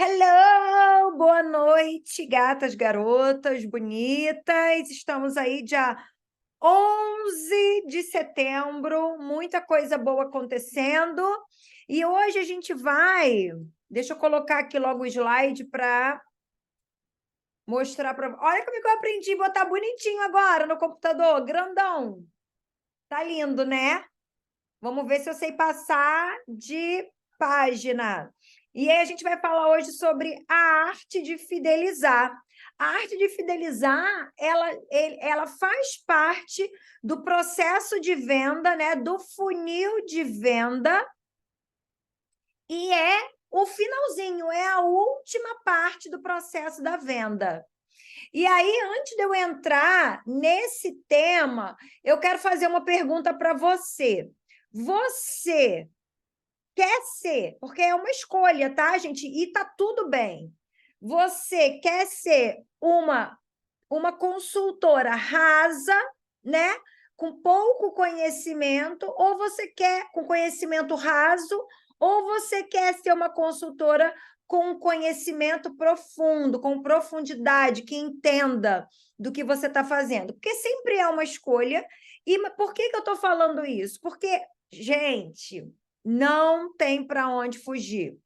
Hello, boa noite, gatas, garotas, bonitas. Estamos aí dia 11 de setembro, muita coisa boa acontecendo. E hoje a gente vai... Deixa eu colocar aqui logo o slide para mostrar para... Olha como é que eu aprendi a botar bonitinho agora no computador, grandão. Tá lindo, né? Vamos ver se eu sei passar de página. E aí a gente vai falar hoje sobre a arte de fidelizar. A arte de fidelizar, ela faz parte do processo de venda, né? Do funil de venda, e é o finalzinho, é a última parte do processo da venda. E aí, antes de eu entrar nesse tema, eu quero fazer uma pergunta para você. Você quer ser, porque é uma escolha, tá, gente? E tá tudo bem. Você quer ser uma consultora rasa, né? Com pouco conhecimento, ou você quer com conhecimento raso, ou você quer ser uma consultora com conhecimento profundo, com profundidade, que entenda do que você está fazendo. Porque sempre é uma escolha. E por que eu estou falando isso? Porque, gente, não tem para onde fugir.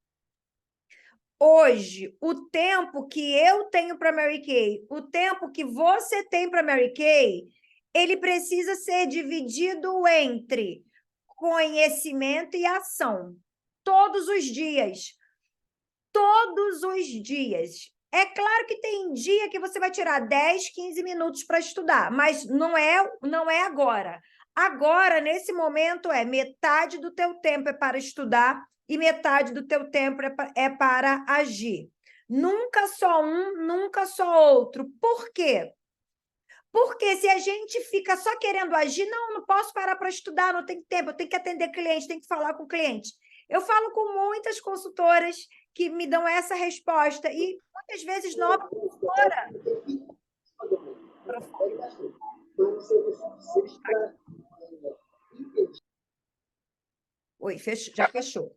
Hoje, o tempo que eu tenho para Mary Kay, o tempo que você tem para Mary Kay, ele precisa ser dividido entre conhecimento e ação. Todos os dias. Todos os dias. É claro que tem dia que você vai tirar 10, 15 minutos para estudar, mas não é agora. Agora, nesse momento, metade do teu tempo é para estudar e metade do teu tempo é para agir. Nunca só um, nunca só outro. Por quê? Porque se a gente fica só querendo agir, não posso parar para estudar, não tem tempo, eu tenho que atender cliente, tenho que falar com cliente. Eu falo com muitas consultoras que me dão essa resposta e muitas vezes nova consultora. Oi, já fechou.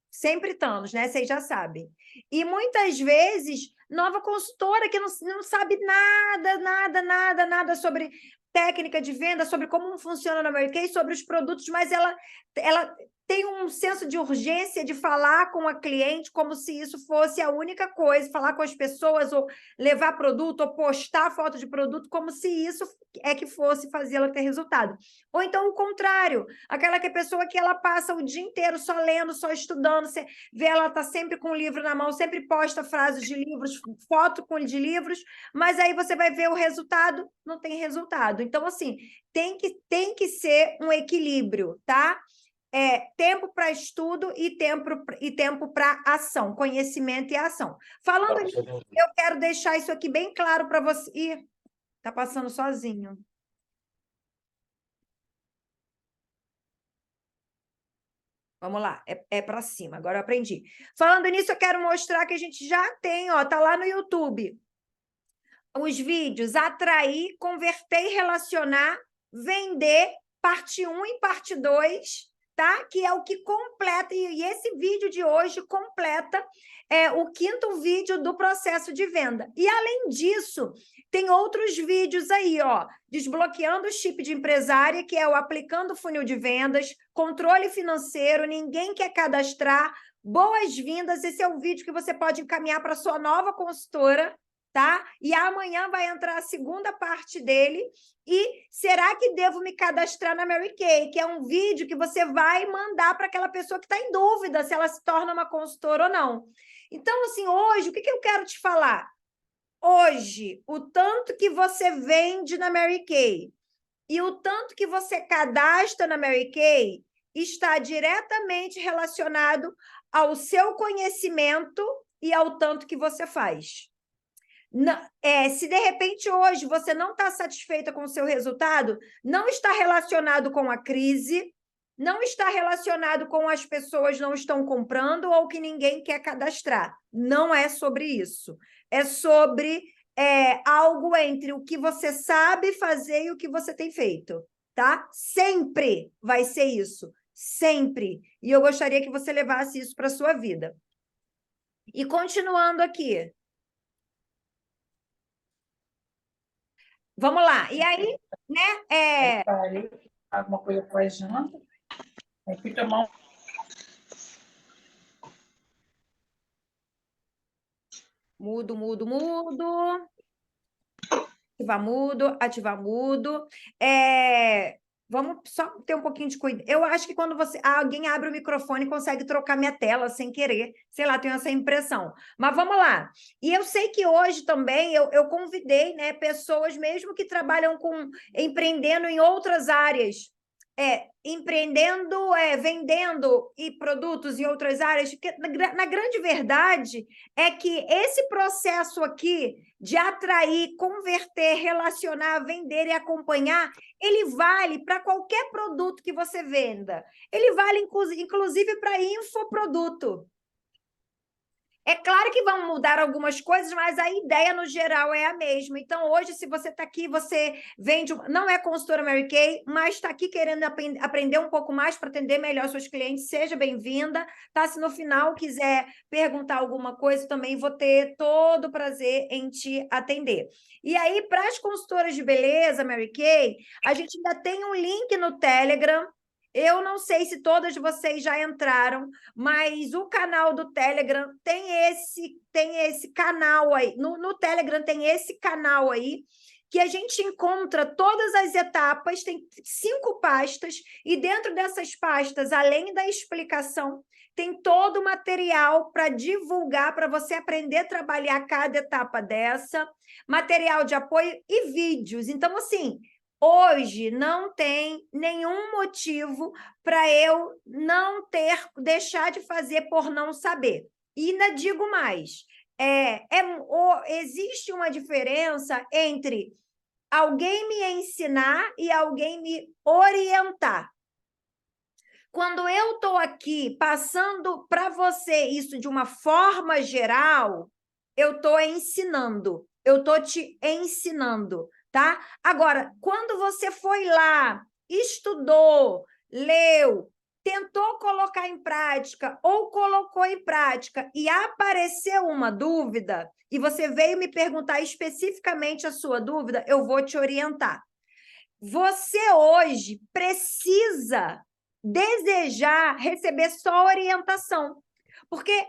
Sempre estamos, né? Vocês já sabem. E muitas vezes, nova consultora que não sabe nada sobre técnica de venda, sobre como funciona no Mary Kay, sobre os produtos, mas ela tem um senso de urgência de falar com a cliente como se isso fosse a única coisa, falar com as pessoas, ou levar produto, ou postar foto de produto, como se isso é que fosse fazer ela ter resultado. Ou então o contrário, aquela que é pessoa que ela passa o dia inteiro só lendo, só estudando, você vê ela está sempre com o livro na mão, sempre posta frases de livros, foto de livros, mas aí você vai ver o resultado, não tem resultado. Então, assim, tem que ser um equilíbrio, tá? Tempo para estudo e tempo para ação, conhecimento e ação. Falando nisso, eu quero deixar isso aqui bem claro para você. Ih, tá passando sozinho. Vamos lá, é para cima, agora eu aprendi. Falando nisso, eu quero mostrar que a gente já tem, ó, tá lá no YouTube. Os vídeos atrair, converter e relacionar, vender, parte 1 e parte 2, tá? Que é o que completa, e esse vídeo de hoje completa o 5º vídeo do processo de venda. E, além disso, tem outros vídeos aí, ó, desbloqueando o chip de empresária, que é o aplicando funil de vendas, controle financeiro, ninguém quer cadastrar, boas-vindas, esse é um vídeo que você pode encaminhar para sua nova consultora, tá? E amanhã vai entrar a segunda parte dele. E será que devo me cadastrar na Mary Kay? Que é um vídeo que você vai mandar para aquela pessoa que está em dúvida se ela se torna uma consultora ou não. Então, assim, hoje, o que eu quero te falar? Hoje, o tanto que você vende na Mary Kay e o tanto que você cadastra na Mary Kay está diretamente relacionado ao seu conhecimento e ao tanto que você faz. Se de repente hoje você não está satisfeita com o seu resultado, não está relacionado com a crise, não está relacionado com as pessoas não estão comprando ou que ninguém quer cadastrar. Não é sobre isso. É sobre algo entre o que você sabe fazer e o que você tem feito, tá? Sempre vai ser isso. Sempre. E eu gostaria que você levasse isso para a sua vida. E continuando aqui. Vamos lá. E aí, né? Alguma coisa para janta. Aí fui tomar Mudo. Ativar mudo. Vamos só ter um pouquinho de cuidado. Eu acho que quando alguém abre o microfone consegue trocar minha tela sem querer. Sei lá, tenho essa impressão. Mas vamos lá. E eu sei que hoje também eu convidei, né, pessoas mesmo que trabalham empreendendo em outras áreas. Empreendendo, vendendo e produtos em outras áreas, porque na grande verdade é que esse processo aqui de atrair, converter, relacionar, vender e acompanhar, ele vale para qualquer produto que você venda. Ele vale, inclusive, para infoproduto. É claro que vão mudar algumas coisas, mas a ideia, no geral, é a mesma. Então, hoje, se você está aqui, você vende... Não é consultora Mary Kay, mas está aqui querendo aprender um pouco mais para atender melhor seus clientes, seja bem-vinda. Tá? Se no final quiser perguntar alguma coisa, também vou ter todo o prazer em te atender. E aí, para as consultoras de beleza, Mary Kay, a gente ainda tem um link no Telegram. Eu não sei se todas vocês já entraram, mas o canal do Telegram tem esse canal aí. No Telegram tem esse canal aí, que a gente encontra todas as etapas, tem 5 pastas, e dentro dessas pastas, além da explicação, tem todo o material para divulgar, para você aprender a trabalhar cada etapa dessa, material de apoio e vídeos. Então, assim, hoje não tem nenhum motivo para eu não deixar de fazer por não saber. E ainda digo mais, existe uma diferença entre alguém me ensinar e alguém me orientar. Quando eu estou aqui passando para você isso de uma forma geral, eu estou ensinando, eu estou te ensinando, tá? Agora, quando você foi lá, estudou, leu, tentou colocar em prática ou colocou em prática e apareceu uma dúvida e você veio me perguntar especificamente a sua dúvida, eu vou te orientar. Você hoje precisa desejar receber só orientação. Porque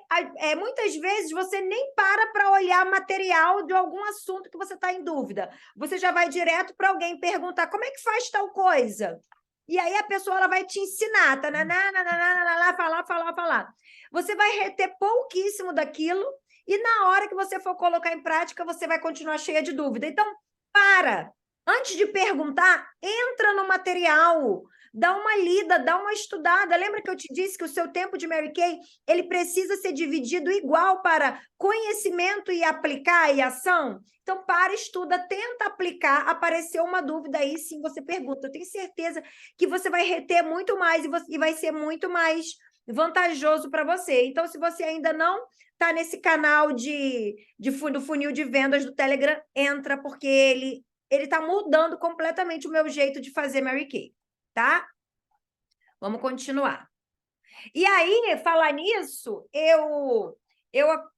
muitas vezes você nem para olhar material de algum assunto que você está em dúvida. Você já vai direto para alguém perguntar como é que faz tal coisa. E aí a pessoa ela vai te ensinar, falar. Você vai reter pouquíssimo daquilo e na hora que você for colocar em prática, você vai continuar cheia de dúvida. Então, para! Antes de perguntar, entra no material, dá uma lida, dá uma estudada. Lembra que eu te disse que o seu tempo de Mary Kay, ele precisa ser dividido igual para conhecimento e aplicar e ação? Então, para, estuda, tenta aplicar, apareceu uma dúvida aí, sim, você pergunta. Eu tenho certeza que você vai reter muito mais e vai ser muito mais vantajoso para você. Então, se você ainda não está nesse canal do funil de vendas do Telegram, entra, porque ele está mudando completamente o meu jeito de fazer Mary Kay, tá? Vamos continuar. E aí, falar nisso, eu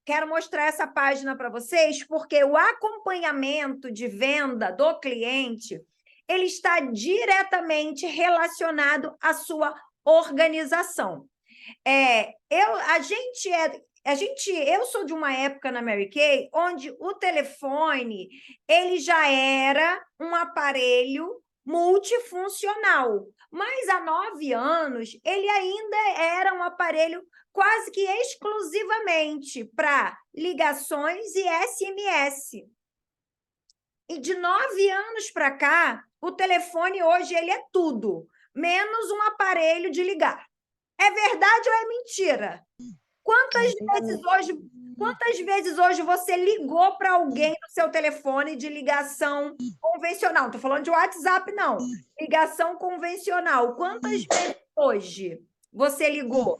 quero mostrar essa página para vocês, porque o acompanhamento de venda do cliente, ele está diretamente relacionado à sua organização. Eu sou de uma época na Mary Kay onde o telefone ele já era um aparelho multifuncional, mas há 9 anos ele ainda era um aparelho quase que exclusivamente para ligações e SMS. E de 9 anos para cá, o telefone hoje ele é tudo, menos um aparelho de ligar. É verdade ou é mentira? Quantas vezes hoje você ligou para alguém no seu telefone de ligação convencional? Não estou falando de WhatsApp, não. Ligação convencional. Quantas vezes hoje você ligou?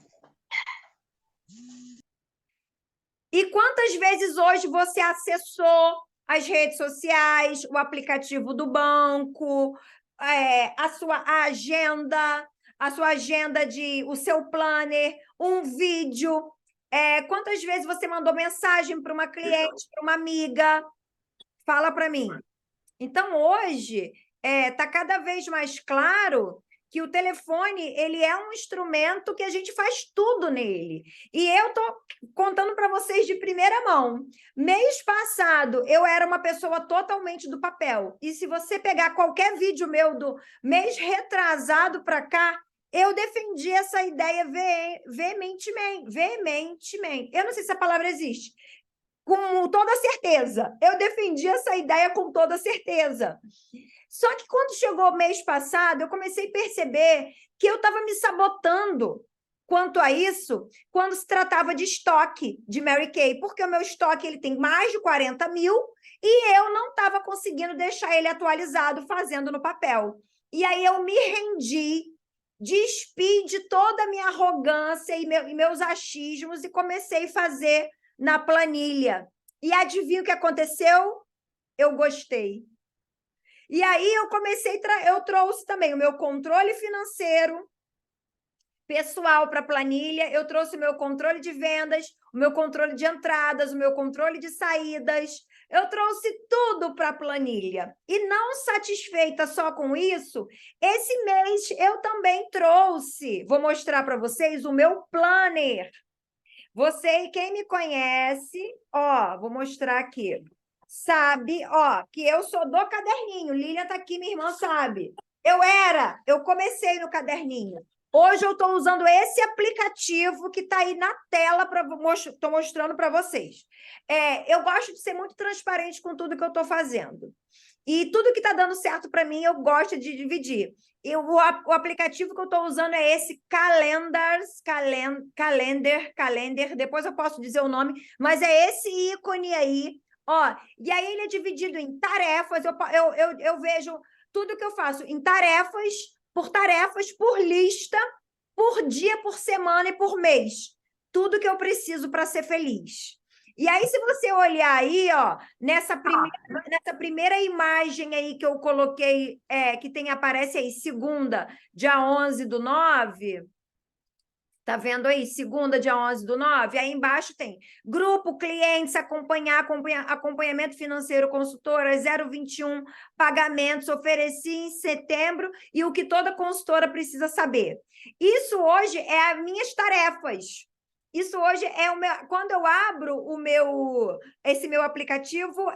E quantas vezes hoje você acessou as redes sociais, o aplicativo do banco, a sua agenda, o seu planner, um vídeo? Quantas vezes você mandou mensagem para uma cliente, para uma amiga? Fala para mim. Então, hoje, está cada vez mais claro que o telefone ele é um instrumento que a gente faz tudo nele. E eu estou contando para vocês de primeira mão. Mês passado, eu era uma pessoa totalmente do papel. E se você pegar qualquer vídeo meu do mês retrasado para cá, eu defendi essa ideia veementemente. Eu não sei se a palavra existe. Com toda certeza. Eu defendi essa ideia com toda certeza. Só que quando chegou o mês passado, eu comecei a perceber que eu estava me sabotando quanto a isso, quando se tratava de estoque de Mary Kay, porque o meu estoque ele tem mais de 40 mil e eu não estava conseguindo deixar ele atualizado fazendo no papel. E aí eu me rendi, despi de toda a minha arrogância e meus achismos e comecei a fazer na planilha. E adivinha o que aconteceu? Eu gostei. E aí eu trouxe também o meu controle financeiro pessoal para a planilha, eu trouxe o meu controle de vendas, o meu controle de entradas, o meu controle de saídas, eu trouxe tudo para a planilha. E não satisfeita só com isso, esse mês eu também trouxe, vou mostrar para vocês o meu planner. Você, quem me conhece, ó, vou mostrar aqui, sabe, ó, que eu sou do caderninho. Lilian tá aqui, minha irmã sabe. Eu comecei no caderninho. Hoje eu estou usando esse aplicativo que está aí na tela, estou mostrando para vocês. Eu gosto de ser muito transparente com tudo que eu estou fazendo. E tudo que está dando certo para mim, eu gosto de dividir. O aplicativo que eu estou usando é esse Calendar, depois eu posso dizer o nome, mas é esse ícone aí, ó. E aí ele é dividido em tarefas, eu vejo tudo que eu faço em tarefas, por lista, por dia, por semana e por mês. Tudo que eu preciso para ser feliz. E aí, se você olhar aí, ó, nessa primeira imagem aí que eu coloquei, aparece aí, segunda, dia 11/9, tá vendo aí? Segunda, dia 11/9, aí embaixo tem grupo, clientes, acompanhamento financeiro, consultora, 021, pagamentos, ofereci em setembro, e o que toda consultora precisa saber. Isso hoje é as minhas tarefas. Isso hoje é o meu. Quando eu abro esse meu aplicativo,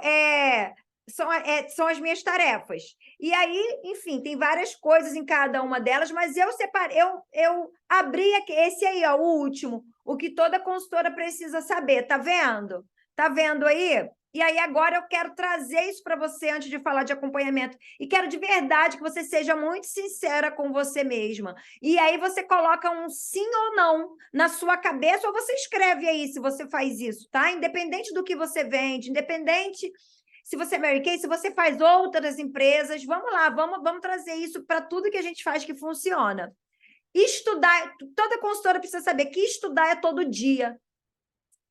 são as minhas tarefas. E aí, enfim, tem várias coisas em cada uma delas, mas eu separei, eu abri esse aí, ó, o último, o que toda consultora precisa saber, tá vendo? Tá vendo aí? E aí, agora eu quero trazer isso para você antes de falar de acompanhamento. E quero de verdade que você seja muito sincera com você mesma. E aí você coloca um sim ou não na sua cabeça, ou você escreve aí se você faz isso, tá? Independente do que você vende, independente se você é Mary Kay, se você faz outras empresas, vamos lá, vamos trazer isso para tudo que a gente faz que funciona. Estudar, toda consultora precisa saber que estudar é todo dia.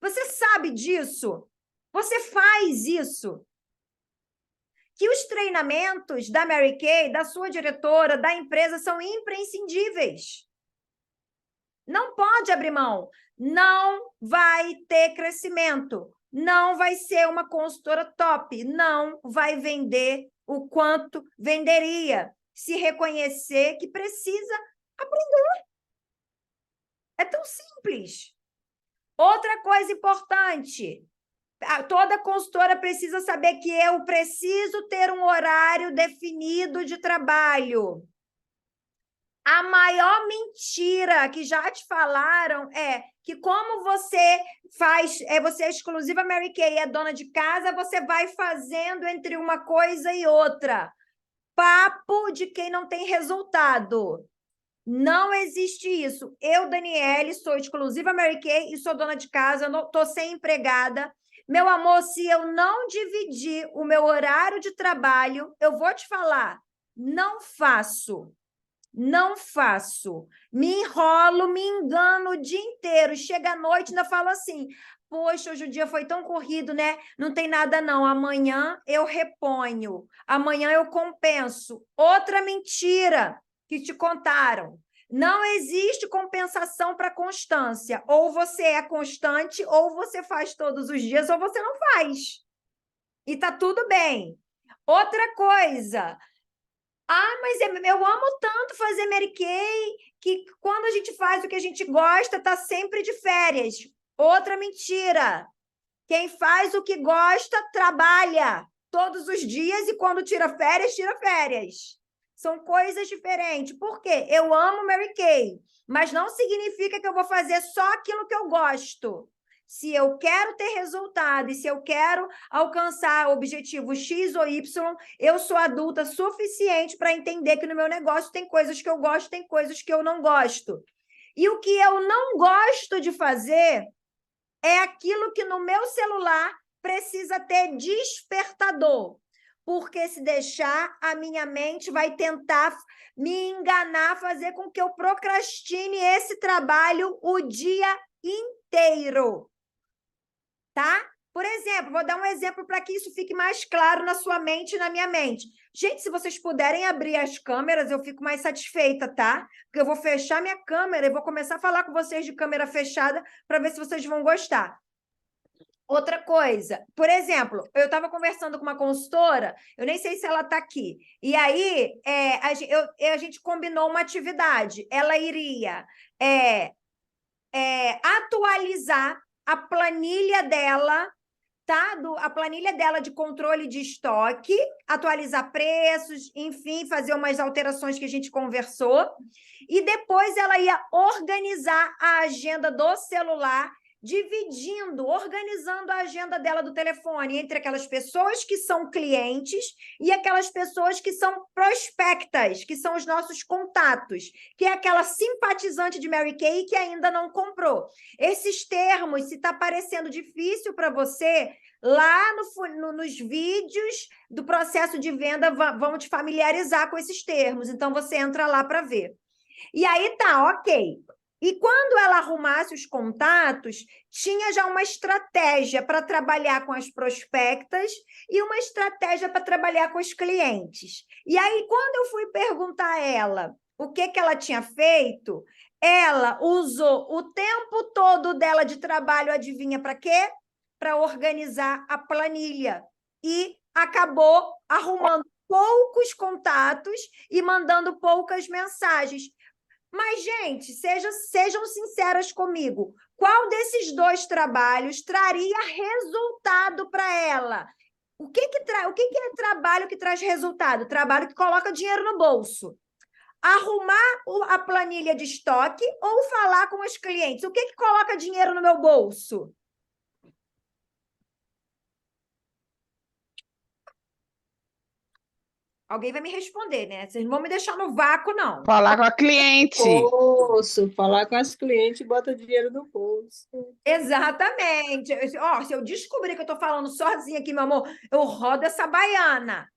Você sabe disso? Você faz isso? Que os treinamentos da Mary Kay, da sua diretora, da empresa, são imprescindíveis. Não pode abrir mão. Não vai ter crescimento. Não vai ser uma consultora top. Não vai vender o quanto venderia. Se reconhecer que precisa aprender. É tão simples. Outra coisa importante. Toda consultora precisa saber que eu preciso ter um horário definido de trabalho. A maior mentira que já te falaram é que como você você é exclusiva Mary Kay, é dona de casa, você vai fazendo entre uma coisa e outra. Papo de quem não tem resultado. Não existe isso. Eu, Daniele, sou exclusiva Mary Kay e sou dona de casa, estou sem empregada. Meu amor, se eu não dividir o meu horário de trabalho, eu vou te falar, não faço. Não faço. Me enrolo, me engano o dia inteiro. Chega à noite e ainda falo assim, poxa, hoje o dia foi tão corrido, né? Não tem nada não. Amanhã eu reponho. Amanhã eu compenso. Outra mentira que te contaram. Não existe compensação para constância. Ou você é constante, ou você faz todos os dias, ou você não faz. E tá tudo bem. Outra coisa. Mas eu amo tanto fazer Mary Kay que quando a gente faz o que a gente gosta, tá sempre de férias. Outra mentira. Quem faz o que gosta, trabalha todos os dias e quando tira férias, tira férias. São coisas diferentes. Por quê? Eu amo Mary Kay, mas não significa que eu vou fazer só aquilo que eu gosto. Se eu quero ter resultado e se eu quero alcançar objetivo X ou Y, eu sou adulta suficiente para entender que no meu negócio tem coisas que eu gosto, tem coisas que eu não gosto. E o que eu não gosto de fazer é aquilo que no meu celular precisa ter despertador. Porque se deixar, a minha mente vai tentar me enganar, fazer com que eu procrastine esse trabalho o dia inteiro. Tá? Por exemplo, vou dar um exemplo para que isso fique mais claro na sua mente e na minha mente. Gente, se vocês puderem abrir as câmeras, eu fico mais satisfeita, tá? Porque eu vou fechar minha câmera e vou começar a falar com vocês de câmera fechada para ver se vocês vão gostar. Outra coisa, por exemplo, eu estava conversando com uma consultora, eu nem sei se ela está aqui, e aí a gente combinou uma atividade. Ela iria atualizar a planilha dela, tá? A planilha dela de controle de estoque, atualizar preços, enfim, fazer umas alterações que a gente conversou, e depois ela ia organizar a agenda do celular, organizando a agenda dela do telefone entre aquelas pessoas que são clientes e aquelas pessoas que são prospectas, que são os nossos contatos, que é aquela simpatizante de Mary Kay que ainda não comprou. Esses termos, se está parecendo difícil para você, lá nos vídeos do processo de venda vão te familiarizar com esses termos. Então, você entra lá para ver. E aí tá, ok. E quando ela arrumasse os contatos, tinha já uma estratégia para trabalhar com as prospectas e uma estratégia para trabalhar com os clientes. E aí, quando eu fui perguntar a ela o que ela tinha feito, ela usou o tempo todo dela de trabalho, adivinha para quê? Para organizar a planilha. E acabou arrumando poucos contatos e mandando poucas mensagens. Mas, gente, sejam sinceras comigo. Qual desses dois trabalhos traria resultado para ela? O que é trabalho que traz resultado? Trabalho que coloca dinheiro no bolso. Arrumar a planilha de estoque ou falar com os clientes? O que coloca dinheiro no meu bolso? Alguém vai me responder, né? Vocês não vão me deixar no vácuo, não. Falar com a cliente. Bolso, falar com as clientes, bota dinheiro no bolso. Exatamente. Ó, se eu descobrir que eu estou falando sozinha aqui, meu amor, eu rodo essa baiana.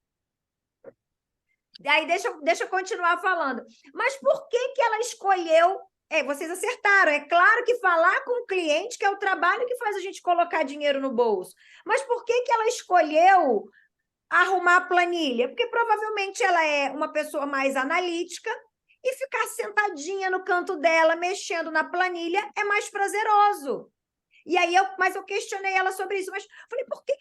Aí deixa eu continuar falando. Mas por que ela escolheu? Vocês acertaram. É claro que falar com o cliente que é o trabalho que faz a gente colocar dinheiro no bolso. Mas por que ela escolheu arrumar a planilha? Porque provavelmente ela é uma pessoa mais analítica e ficar sentadinha no canto dela, mexendo na planilha, é mais prazeroso. E aí mas eu questionei ela sobre isso, mas falei, por que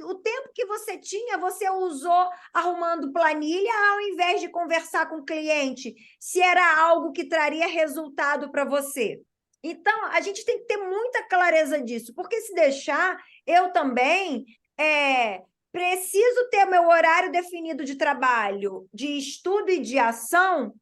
o tempo que você tinha, você usou arrumando planilha ao invés de conversar com o cliente, se era algo que traria resultado para você? Então, a gente tem que ter muita clareza disso, porque se deixar, eu também preciso ter meu horário definido de trabalho, de estudo e de ação.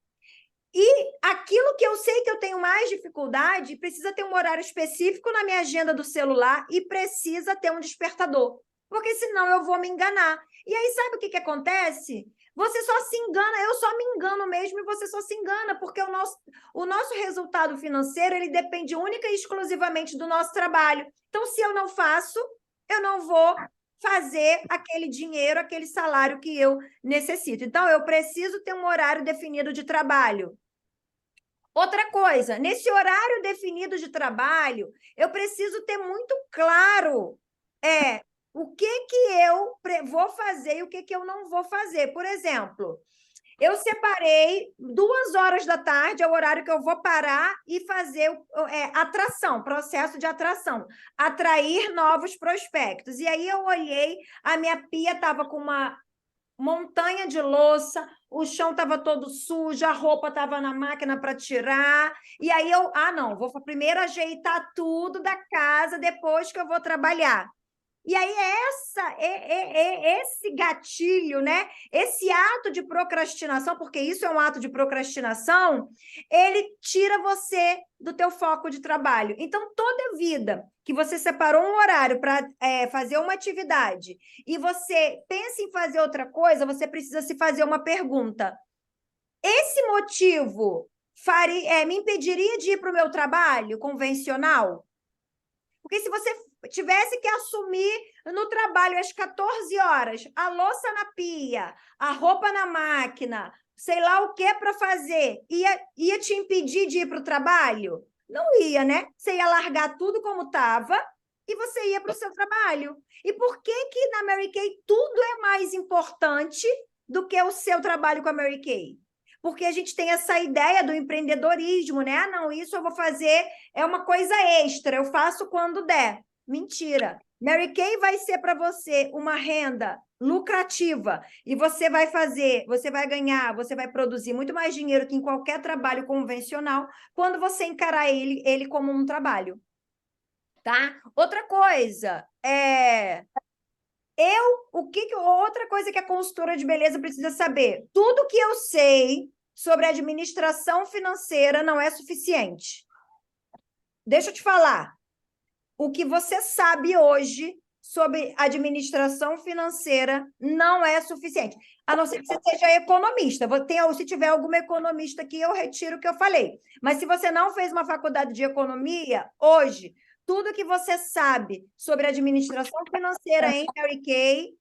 E aquilo que eu sei que eu tenho mais dificuldade, precisa ter um horário específico na minha agenda do celular e precisa ter um despertador, porque senão eu vou me enganar. E aí, sabe o que acontece? Você só se engana, eu só me engano mesmo e você só se engana, porque o nosso resultado financeiro, ele depende única e exclusivamente do nosso trabalho. Então, se eu não faço, eu não vou fazer aquele dinheiro, aquele salário que eu necessito. Então, eu preciso ter um horário definido de trabalho. Outra coisa, nesse horário definido de trabalho, eu preciso ter muito claro o que eu vou fazer e o que eu não vou fazer. Por exemplo, Eu separei 2 horas da tarde, é o horário que eu vou parar e fazer atração, processo de atração, atrair novos prospectos. E aí eu olhei, a minha pia estava com uma montanha de louça, o chão estava todo sujo, a roupa estava na máquina para tirar. E aí não, vou primeiro ajeitar tudo da casa depois que eu vou trabalhar. E aí esse gatilho, né? Esse ato de procrastinação, porque isso é um ato de procrastinação, ele tira você do teu foco de trabalho. Então, toda vida que você separou um horário para fazer uma atividade e você pensa em fazer outra coisa, você precisa se fazer uma pergunta. Esse motivo me impediria de ir para o meu trabalho convencional? Porque se você tivesse que assumir no trabalho às 14 horas, a louça na pia, a roupa na máquina, sei lá o que para fazer, ia te impedir de ir para o trabalho? Não ia, né? Você ia largar tudo como estava e você ia para o seu trabalho. E por que na Mary Kay tudo é mais importante do que o seu trabalho com a Mary Kay? Porque a gente tem essa ideia do empreendedorismo, né? Não, isso eu vou fazer, é uma coisa extra, eu faço quando der. Mentira. Mary Kay vai ser para você uma renda lucrativa e você vai fazer, você vai ganhar, você vai produzir muito mais dinheiro que em qualquer trabalho convencional quando você encarar ele como um trabalho. Tá? Outra coisa, outra coisa que a consultora de beleza precisa saber, tudo que eu sei sobre administração financeira não é suficiente. Deixa eu te falar, o que você sabe hoje sobre administração financeira não é suficiente, a não ser que você seja economista. Se tiver alguma economista aqui, eu retiro o que eu falei. Mas se você não fez uma faculdade de economia, hoje, tudo que você sabe sobre administração financeira em Mary Kay...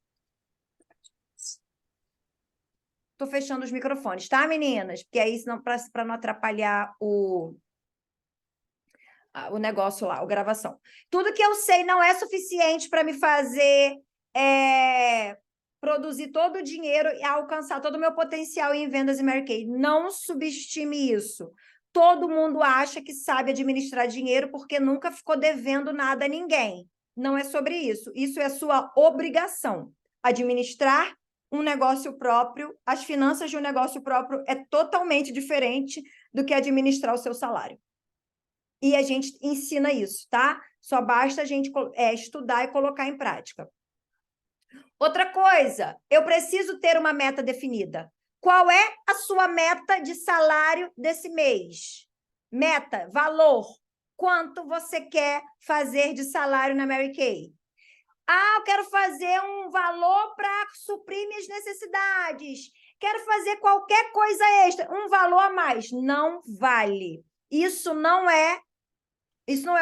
Estou fechando os microfones, tá, meninas? Porque aí, para não atrapalhar o negócio lá, a gravação. Tudo que eu sei não é suficiente para me fazer produzir todo o dinheiro e alcançar todo o meu potencial em vendas em Mary Kay. Não subestime isso. Todo mundo acha que sabe administrar dinheiro porque nunca ficou devendo nada a ninguém. Não é sobre isso. Isso é sua obrigação. Administrar um negócio próprio, as finanças de um negócio próprio é totalmente diferente do que administrar o seu salário. E a gente ensina isso, tá? Só basta a gente estudar e colocar em prática. Outra coisa, eu preciso ter uma meta definida. Qual é a sua meta de salário desse mês? Meta, valor. Quanto você quer fazer de salário na Mary Kay? Eu quero fazer um valor para suprir minhas necessidades. Quero fazer qualquer coisa extra, um valor a mais. Não vale. Isso não é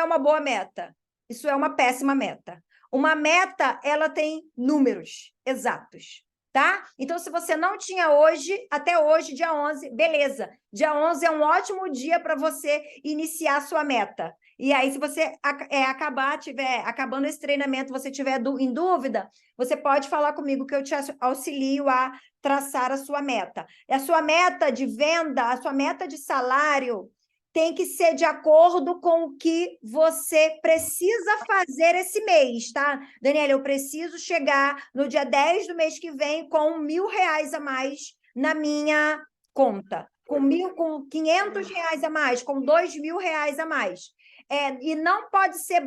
uma boa meta. Isso é uma péssima meta. Uma meta, ela tem números exatos, tá? Então, se você não tinha hoje, até hoje, dia 11, beleza. Dia 11 é um ótimo dia para você iniciar a sua meta. E aí, se você acabando esse treinamento, você tiver em dúvida, você pode falar comigo que eu te auxilio a traçar a sua meta. A sua meta de venda, a sua meta de salário tem que ser de acordo com o que você precisa fazer esse mês, tá? Daniela, eu preciso chegar no dia 10 do mês que vem com R$1.000 a mais na minha conta, com R$500 a mais, com R$2.000 a mais. E não pode ser,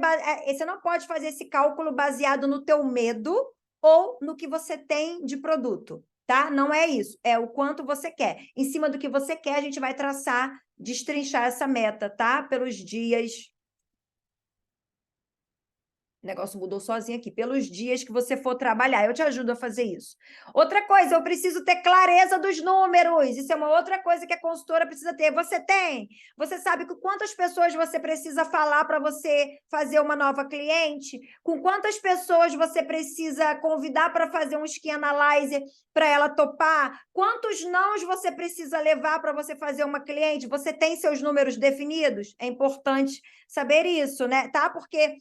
você não pode fazer esse cálculo baseado no teu medo ou no que você tem de produto, tá? Não é isso, é o quanto você quer. Em cima do que você quer, a gente vai destrinchar essa meta, tá? Pelos dias... O negócio mudou sozinho aqui. Pelos dias que você for trabalhar, eu te ajudo a fazer isso. Outra coisa, eu preciso ter clareza dos números. Isso é uma outra coisa que a consultora precisa ter. Você tem? Você sabe com quantas pessoas você precisa falar para você fazer uma nova cliente? Com quantas pessoas você precisa convidar para fazer um skin analyzer para ela topar? Quantos nãos você precisa levar para você fazer uma cliente? Você tem seus números definidos? É importante saber isso, né? Tá? Porque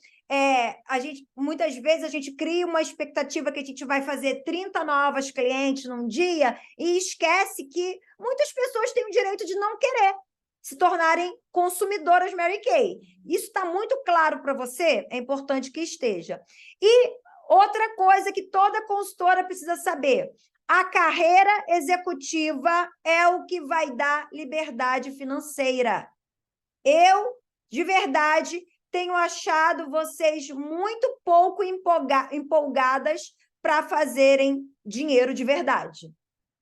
muitas vezes a gente cria uma expectativa que a gente vai fazer 30 novas clientes num dia e esquece que muitas pessoas têm o direito de não querer se tornarem consumidoras Mary Kay. Isso está muito claro para você? É importante que esteja. E outra coisa que toda consultora precisa saber: a carreira executiva é o que vai dar liberdade financeira. Eu, de verdade, tenho achado vocês muito pouco empolgadas para fazerem dinheiro de verdade.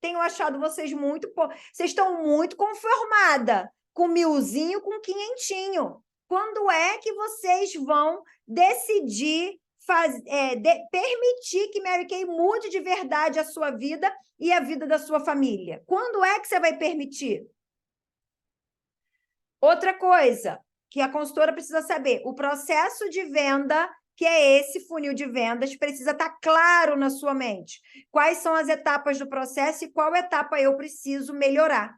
Tenho achado vocês muito pouco. Vocês estão muito conformadas com 1000zinho, com 500. Quando é que vocês vão decidir permitir que Mary Kay mude de verdade a sua vida e a vida da sua família? Quando é que você vai permitir? Outra coisa que a consultora precisa saber: o processo de venda, que é esse funil de vendas, precisa estar claro na sua mente. Quais são as etapas do processo e qual etapa eu preciso melhorar?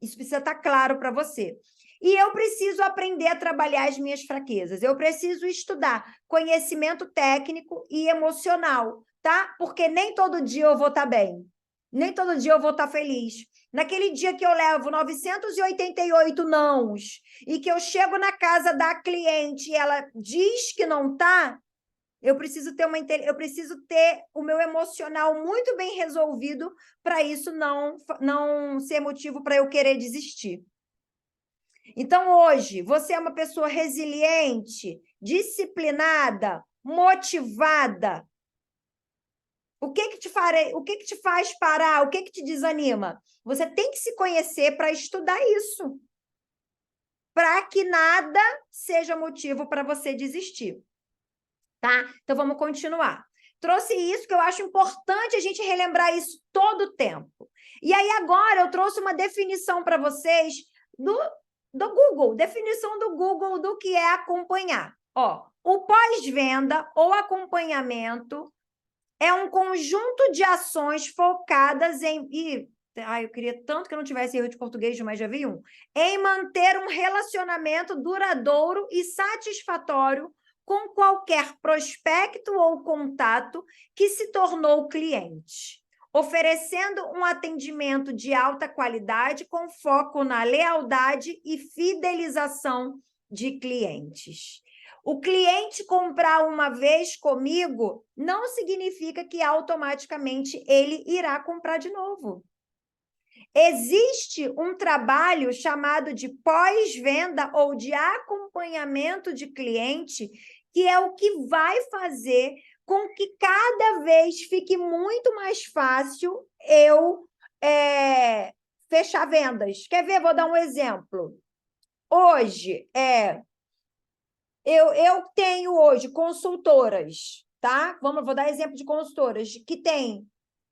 Isso precisa estar claro para você. E eu preciso aprender a trabalhar as minhas fraquezas. Eu preciso estudar conhecimento técnico e emocional, tá? Porque nem todo dia eu vou estar bem. Nem todo dia eu vou estar feliz. Naquele dia que eu levo 988 nãos e que eu chego na casa da cliente e ela diz que não está, eu preciso ter o meu emocional muito bem resolvido para isso não ser motivo para eu querer desistir. Então, hoje, você é uma pessoa resiliente, disciplinada, motivada. O que te faz parar? O que te desanima? Você tem que se conhecer para estudar isso, para que nada seja motivo para você desistir. Tá? Então, vamos continuar. Trouxe isso, que eu acho importante a gente relembrar isso todo o tempo. E aí, agora, eu trouxe uma definição para vocês do Google, definição do Google do que é acompanhar. Ó, o pós-venda ou acompanhamento é um conjunto de ações focadas em... eu queria tanto que eu não tivesse erro de português, mas já vi um. Em manter um relacionamento duradouro e satisfatório com qualquer prospecto ou contato que se tornou cliente, oferecendo um atendimento de alta qualidade com foco na lealdade e fidelização de clientes. O cliente comprar uma vez comigo não significa que automaticamente ele irá comprar de novo. Existe um trabalho chamado de pós-venda ou de acompanhamento de cliente, que é o que vai fazer com que cada vez fique muito mais fácil eu fechar vendas. Quer ver? Vou dar um exemplo. Hoje, eu tenho hoje consultoras, tá? Vou dar exemplo de consultoras que têm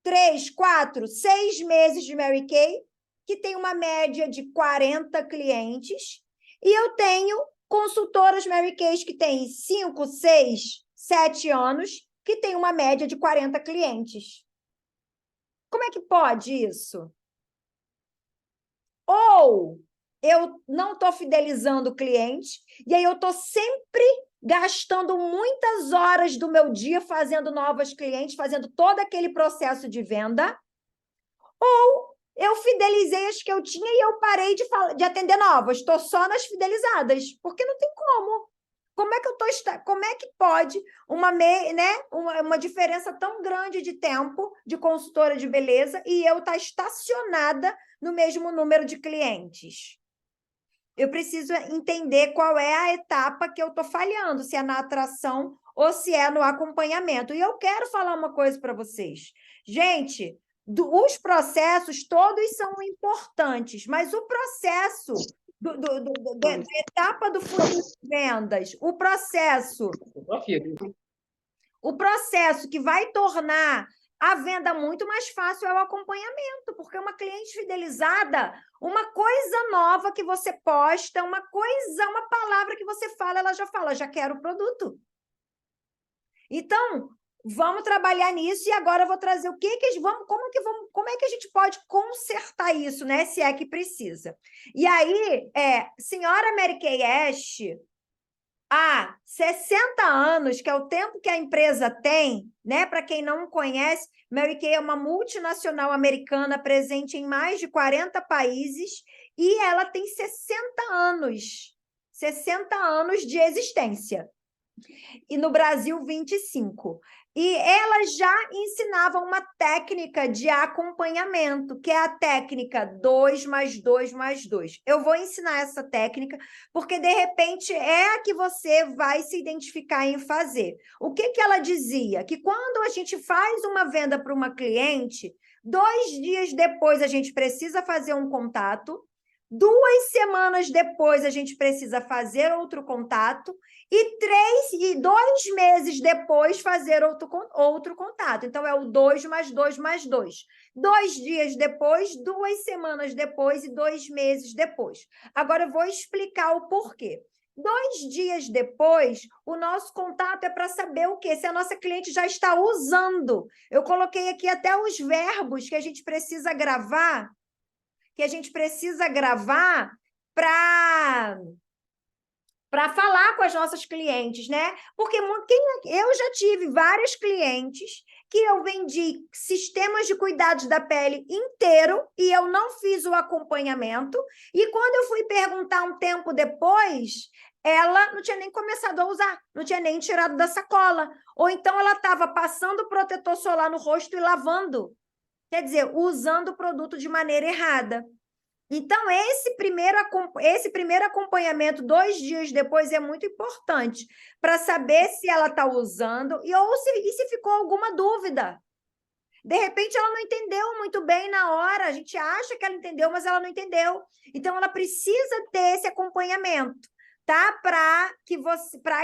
3, 4, 6 meses de Mary Kay, que tem uma média de 40 clientes, e eu tenho consultoras Mary Kay que têm 5, 6, 7 anos, que tem uma média de 40 clientes. Como é que pode isso? Ou eu não estou fidelizando o cliente, e aí eu estou sempre gastando muitas horas do meu dia fazendo novos clientes, fazendo todo aquele processo de venda, ou eu fidelizei as que eu tinha e eu parei de atender novas, estou só nas fidelizadas, porque não tem como. Como é que pode uma diferença tão grande de tempo de consultora de beleza e eu estar estacionada no mesmo número de clientes? Eu preciso entender qual é a etapa que eu estou falhando, se é na atração ou se é no acompanhamento. E eu quero falar uma coisa para vocês. Gente, os processos todos são importantes, mas o processo da etapa do funil de vendas, o processo que vai tornar a venda muito mais fácil é o acompanhamento, porque uma cliente fidelizada, uma coisa nova que você posta, uma palavra que você fala, ela já quer o produto. Então, vamos trabalhar nisso e agora eu vou trazer como é que a gente pode consertar isso, né? Se é que precisa. E aí, senhora Mary Kay Ash, há 60 anos, que é o tempo que a empresa tem, né? Para quem não conhece, Mary Kay é uma multinacional americana presente em mais de 40 países e ela tem 60 anos de existência. E no Brasil, 25. E ela já ensinava uma técnica de acompanhamento, que é a técnica 2 mais 2 mais 2. Eu vou ensinar essa técnica, porque, de repente, é a que você vai se identificar em fazer. O que ela dizia? Que quando a gente faz uma venda para uma cliente, 2 dias depois a gente precisa fazer um contato, 2 semanas depois a gente precisa fazer outro contato, e 2 meses depois fazer outro contato. Então, é o 2 mais 2 mais 2. 2 dias depois, 2 semanas depois e 2 meses depois. Agora, eu vou explicar o porquê. 2 dias depois, o nosso contato é para saber o quê? Se a nossa cliente já está usando. Eu coloquei aqui até os verbos que a gente precisa gravar, para falar com as nossas clientes, né? Porque eu já tive várias clientes que eu vendi sistemas de cuidados da pele inteiro e eu não fiz o acompanhamento. E quando eu fui perguntar um tempo depois, ela não tinha nem começado a usar, não tinha nem tirado da sacola. Ou então ela estava passando protetor solar no rosto e lavando. Quer dizer, usando o produto de maneira errada. Então, esse primeiro acompanhamento 2 dias depois é muito importante para saber se ela está usando e se ficou alguma dúvida. De repente, ela não entendeu muito bem na hora, a gente acha que ela entendeu, mas ela não entendeu. Então, ela precisa ter esse acompanhamento, tá? Para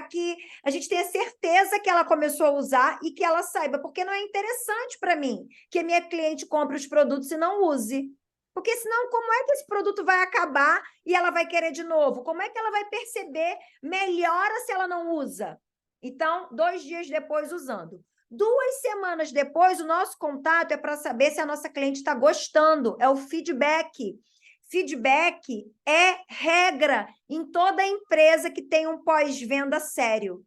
que a gente tenha certeza que ela começou a usar e que ela saiba, porque não é interessante para mim que a minha cliente compre os produtos e não use. Porque senão, como é que esse produto vai acabar e ela vai querer de novo? Como é que ela vai perceber melhora se ela não usa? Então, 2 dias depois usando. 2 semanas depois, o nosso contato é para saber se a nossa cliente está gostando, é o feedback. Feedback é regra em toda empresa que tem um pós-venda sério,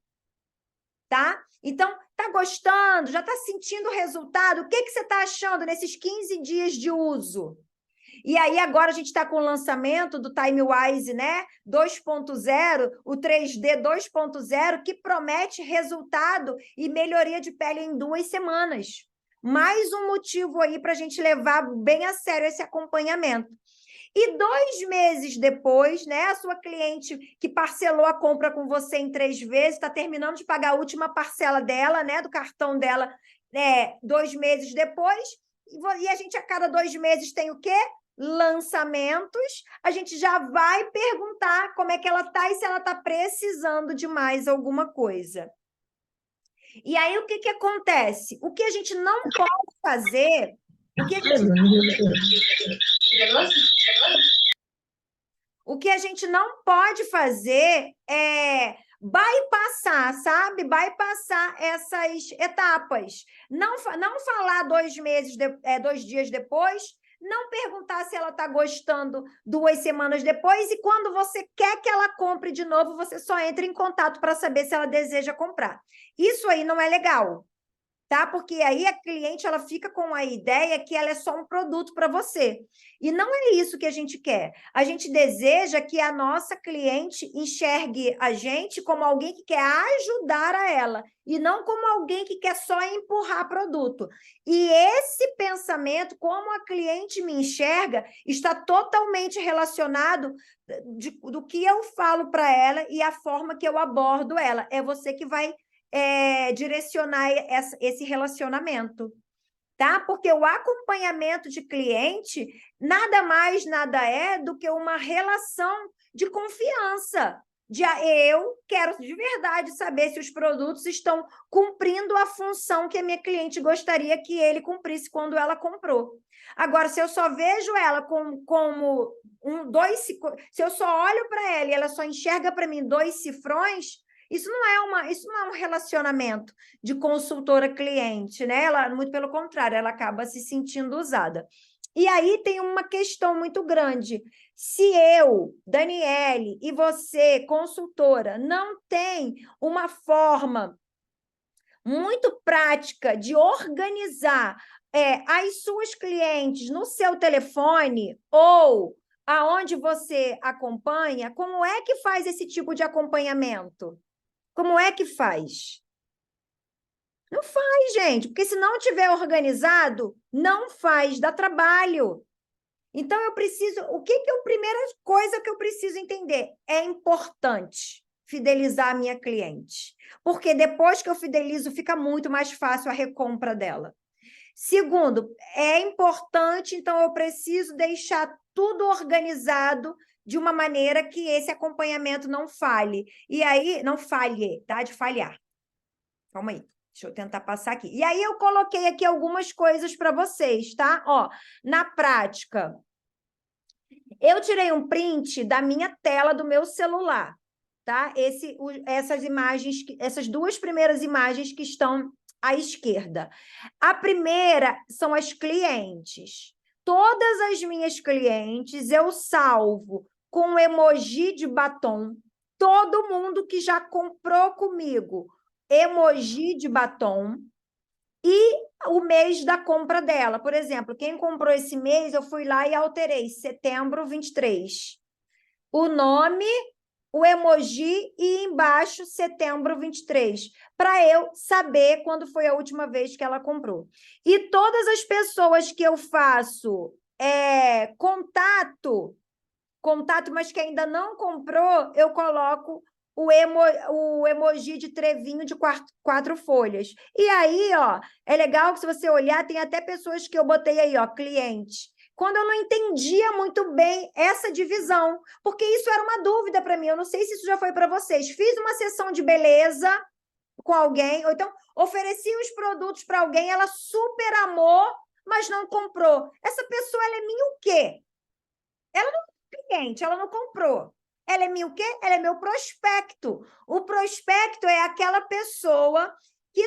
tá? Então, tá gostando? Já está sentindo o resultado? O que você está achando nesses 15 dias de uso? E aí, agora a gente está com o lançamento do TimeWise, né? 2.0, o 3D 2.0, que promete resultado e melhoria de pele em 2 semanas. Mais um motivo aí para a gente levar bem a sério esse acompanhamento. E 2 meses depois, né, a sua cliente que parcelou a compra com você em 3 vezes, está terminando de pagar a última parcela dela, né, do cartão dela, 2 meses depois, e a gente a cada 2 meses tem o quê? Lançamentos, a gente já vai perguntar como é que ela está e se ela está precisando de mais alguma coisa. E aí, o que acontece? O que a gente não pode fazer... O que a gente não pode fazer é bypassar, sabe? Bypassar essas etapas. Não falar 2 dias depois, não perguntar se ela está gostando 2 semanas depois, e quando você quer que ela compre de novo, você só entra em contato para saber se ela deseja comprar. Isso aí não é legal, tá? Porque aí a cliente ela fica com a ideia que ela é só um produto para você. E não é isso que a gente quer. A gente deseja que a nossa cliente enxergue a gente como alguém que quer ajudar a ela, e não como alguém que quer só empurrar produto. E esse pensamento, como a cliente me enxerga, está totalmente relacionado do que eu falo para ela e a forma que eu abordo ela. É você que vai direcionar esse relacionamento, tá? Porque o acompanhamento de cliente nada mais, nada é do que uma relação de confiança. Eu quero de verdade saber se os produtos estão cumprindo a função que a minha cliente gostaria que ele cumprisse quando ela comprou. Agora, se eu só vejo ela como se eu só olho para ela e ela só enxerga para mim 2 cifrões, isso não é um relacionamento de consultora-cliente, né? Ela, muito pelo contrário, ela acaba se sentindo usada. E aí tem uma questão muito grande. Se eu, Daniele, e você, consultora, não tem uma forma muito prática de organizar as suas clientes no seu telefone ou aonde você acompanha, como é que faz esse tipo de acompanhamento? Como é que faz? Não faz, gente, porque se não tiver organizado, não faz, dá trabalho. Então, eu preciso... O que é a primeira coisa que eu preciso entender? É importante fidelizar a minha cliente, porque depois que eu fidelizo, fica muito mais fácil a recompra dela. Segundo, é importante, então, eu preciso deixar tudo organizado de uma maneira que esse acompanhamento não falhe. E aí, não falhe, tá? De falhar. Calma aí. Deixa eu tentar passar aqui. E aí, eu coloquei aqui algumas coisas para vocês, tá? Ó, na prática, eu tirei um print da minha tela do meu celular, tá? Essas imagens, essas duas primeiras imagens que estão à esquerda. A primeira são as clientes. Todas as minhas clientes eu salvo com emoji de batom. Todo mundo que já comprou comigo, emoji de batom. E o mês da compra dela. Por exemplo, quem comprou esse mês, eu fui lá e alterei, setembro 23. O nome, o emoji e embaixo, setembro 23, para eu saber quando foi a última vez que ela comprou. E todas as pessoas que eu faço contato, mas que ainda não comprou, eu coloco o emoji de trevinho de quatro folhas. E aí, ó, é legal que se você olhar, tem até pessoas que eu botei aí, ó, cliente. Quando eu não entendia muito bem essa divisão, porque isso era uma dúvida para mim, eu não sei se isso já foi para vocês. Fiz uma sessão de beleza com alguém, ou então ofereci os produtos para alguém, ela super amou, mas não comprou. Essa pessoa, ela é minha o quê? Ela não é cliente, ela não comprou. Ela é meu o quê? Ela é meu prospecto. O prospecto é aquela pessoa que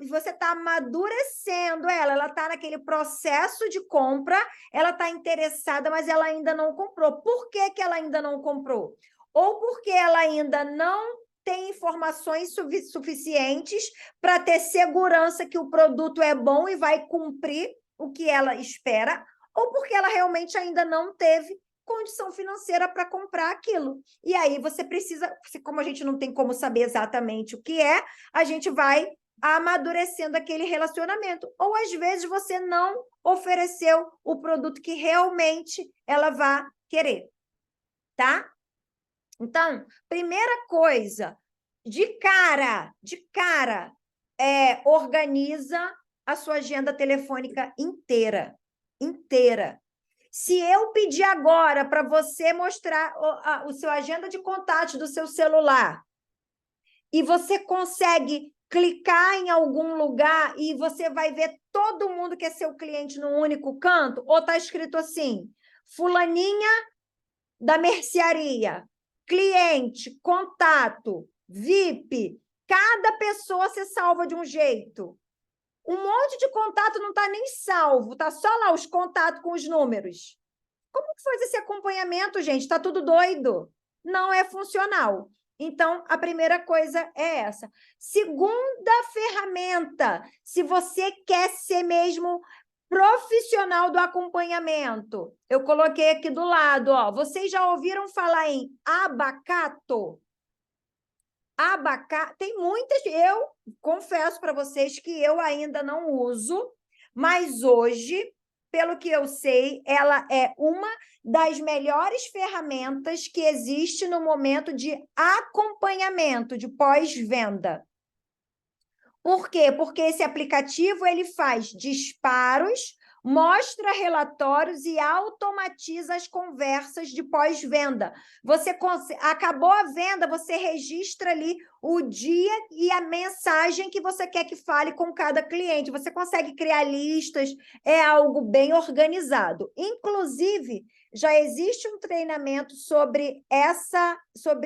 você está amadurecendo ela está naquele processo de compra, ela está interessada, mas ela ainda não comprou. Por que ela ainda não comprou? Ou porque ela ainda não tem informações suficientes para ter segurança que o produto é bom e vai cumprir o que ela espera, ou porque ela realmente ainda não teve condição financeira para comprar aquilo. E aí você precisa, como a gente não tem como saber exatamente o que é, a gente vai amadurecendo aquele relacionamento. Ou às vezes você não ofereceu o produto que realmente ela vai querer, tá? Então, primeira coisa, de cara, organiza a sua agenda telefônica inteira. Se eu pedir agora para você mostrar o seu agenda de contatos do seu celular e você consegue clicar em algum lugar e você vai ver todo mundo que é seu cliente num único canto, ou está escrito assim, fulaninha da mercearia, cliente, contato, VIP, cada pessoa se salva de um jeito. Um monte de contato não está nem salvo, está só lá os contatos com os números. Como que faz esse acompanhamento, gente? Está tudo doido. Não é funcional. Então, a primeira coisa é essa. Segunda ferramenta, se você quer ser mesmo profissional do acompanhamento, eu coloquei aqui do lado, ó. Vocês já ouviram falar em Abacato? Abacato, tem muitas, eu confesso para vocês que eu ainda não uso, mas hoje, pelo que eu sei, ela é uma das melhores ferramentas que existe no momento de acompanhamento, de pós-venda. Por quê? Porque esse aplicativo ele faz disparos, mostra relatórios e automatiza as conversas de pós-venda. Você acabou a venda, você registra ali o dia e a mensagem que você quer que fale com cada cliente. Você consegue criar listas, é algo bem organizado. Inclusive, já existe um treinamento sobre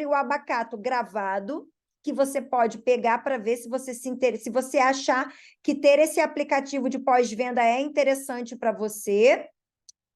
o Abacato gravado, que você pode pegar para ver se você achar que ter esse aplicativo de pós-venda é interessante para você.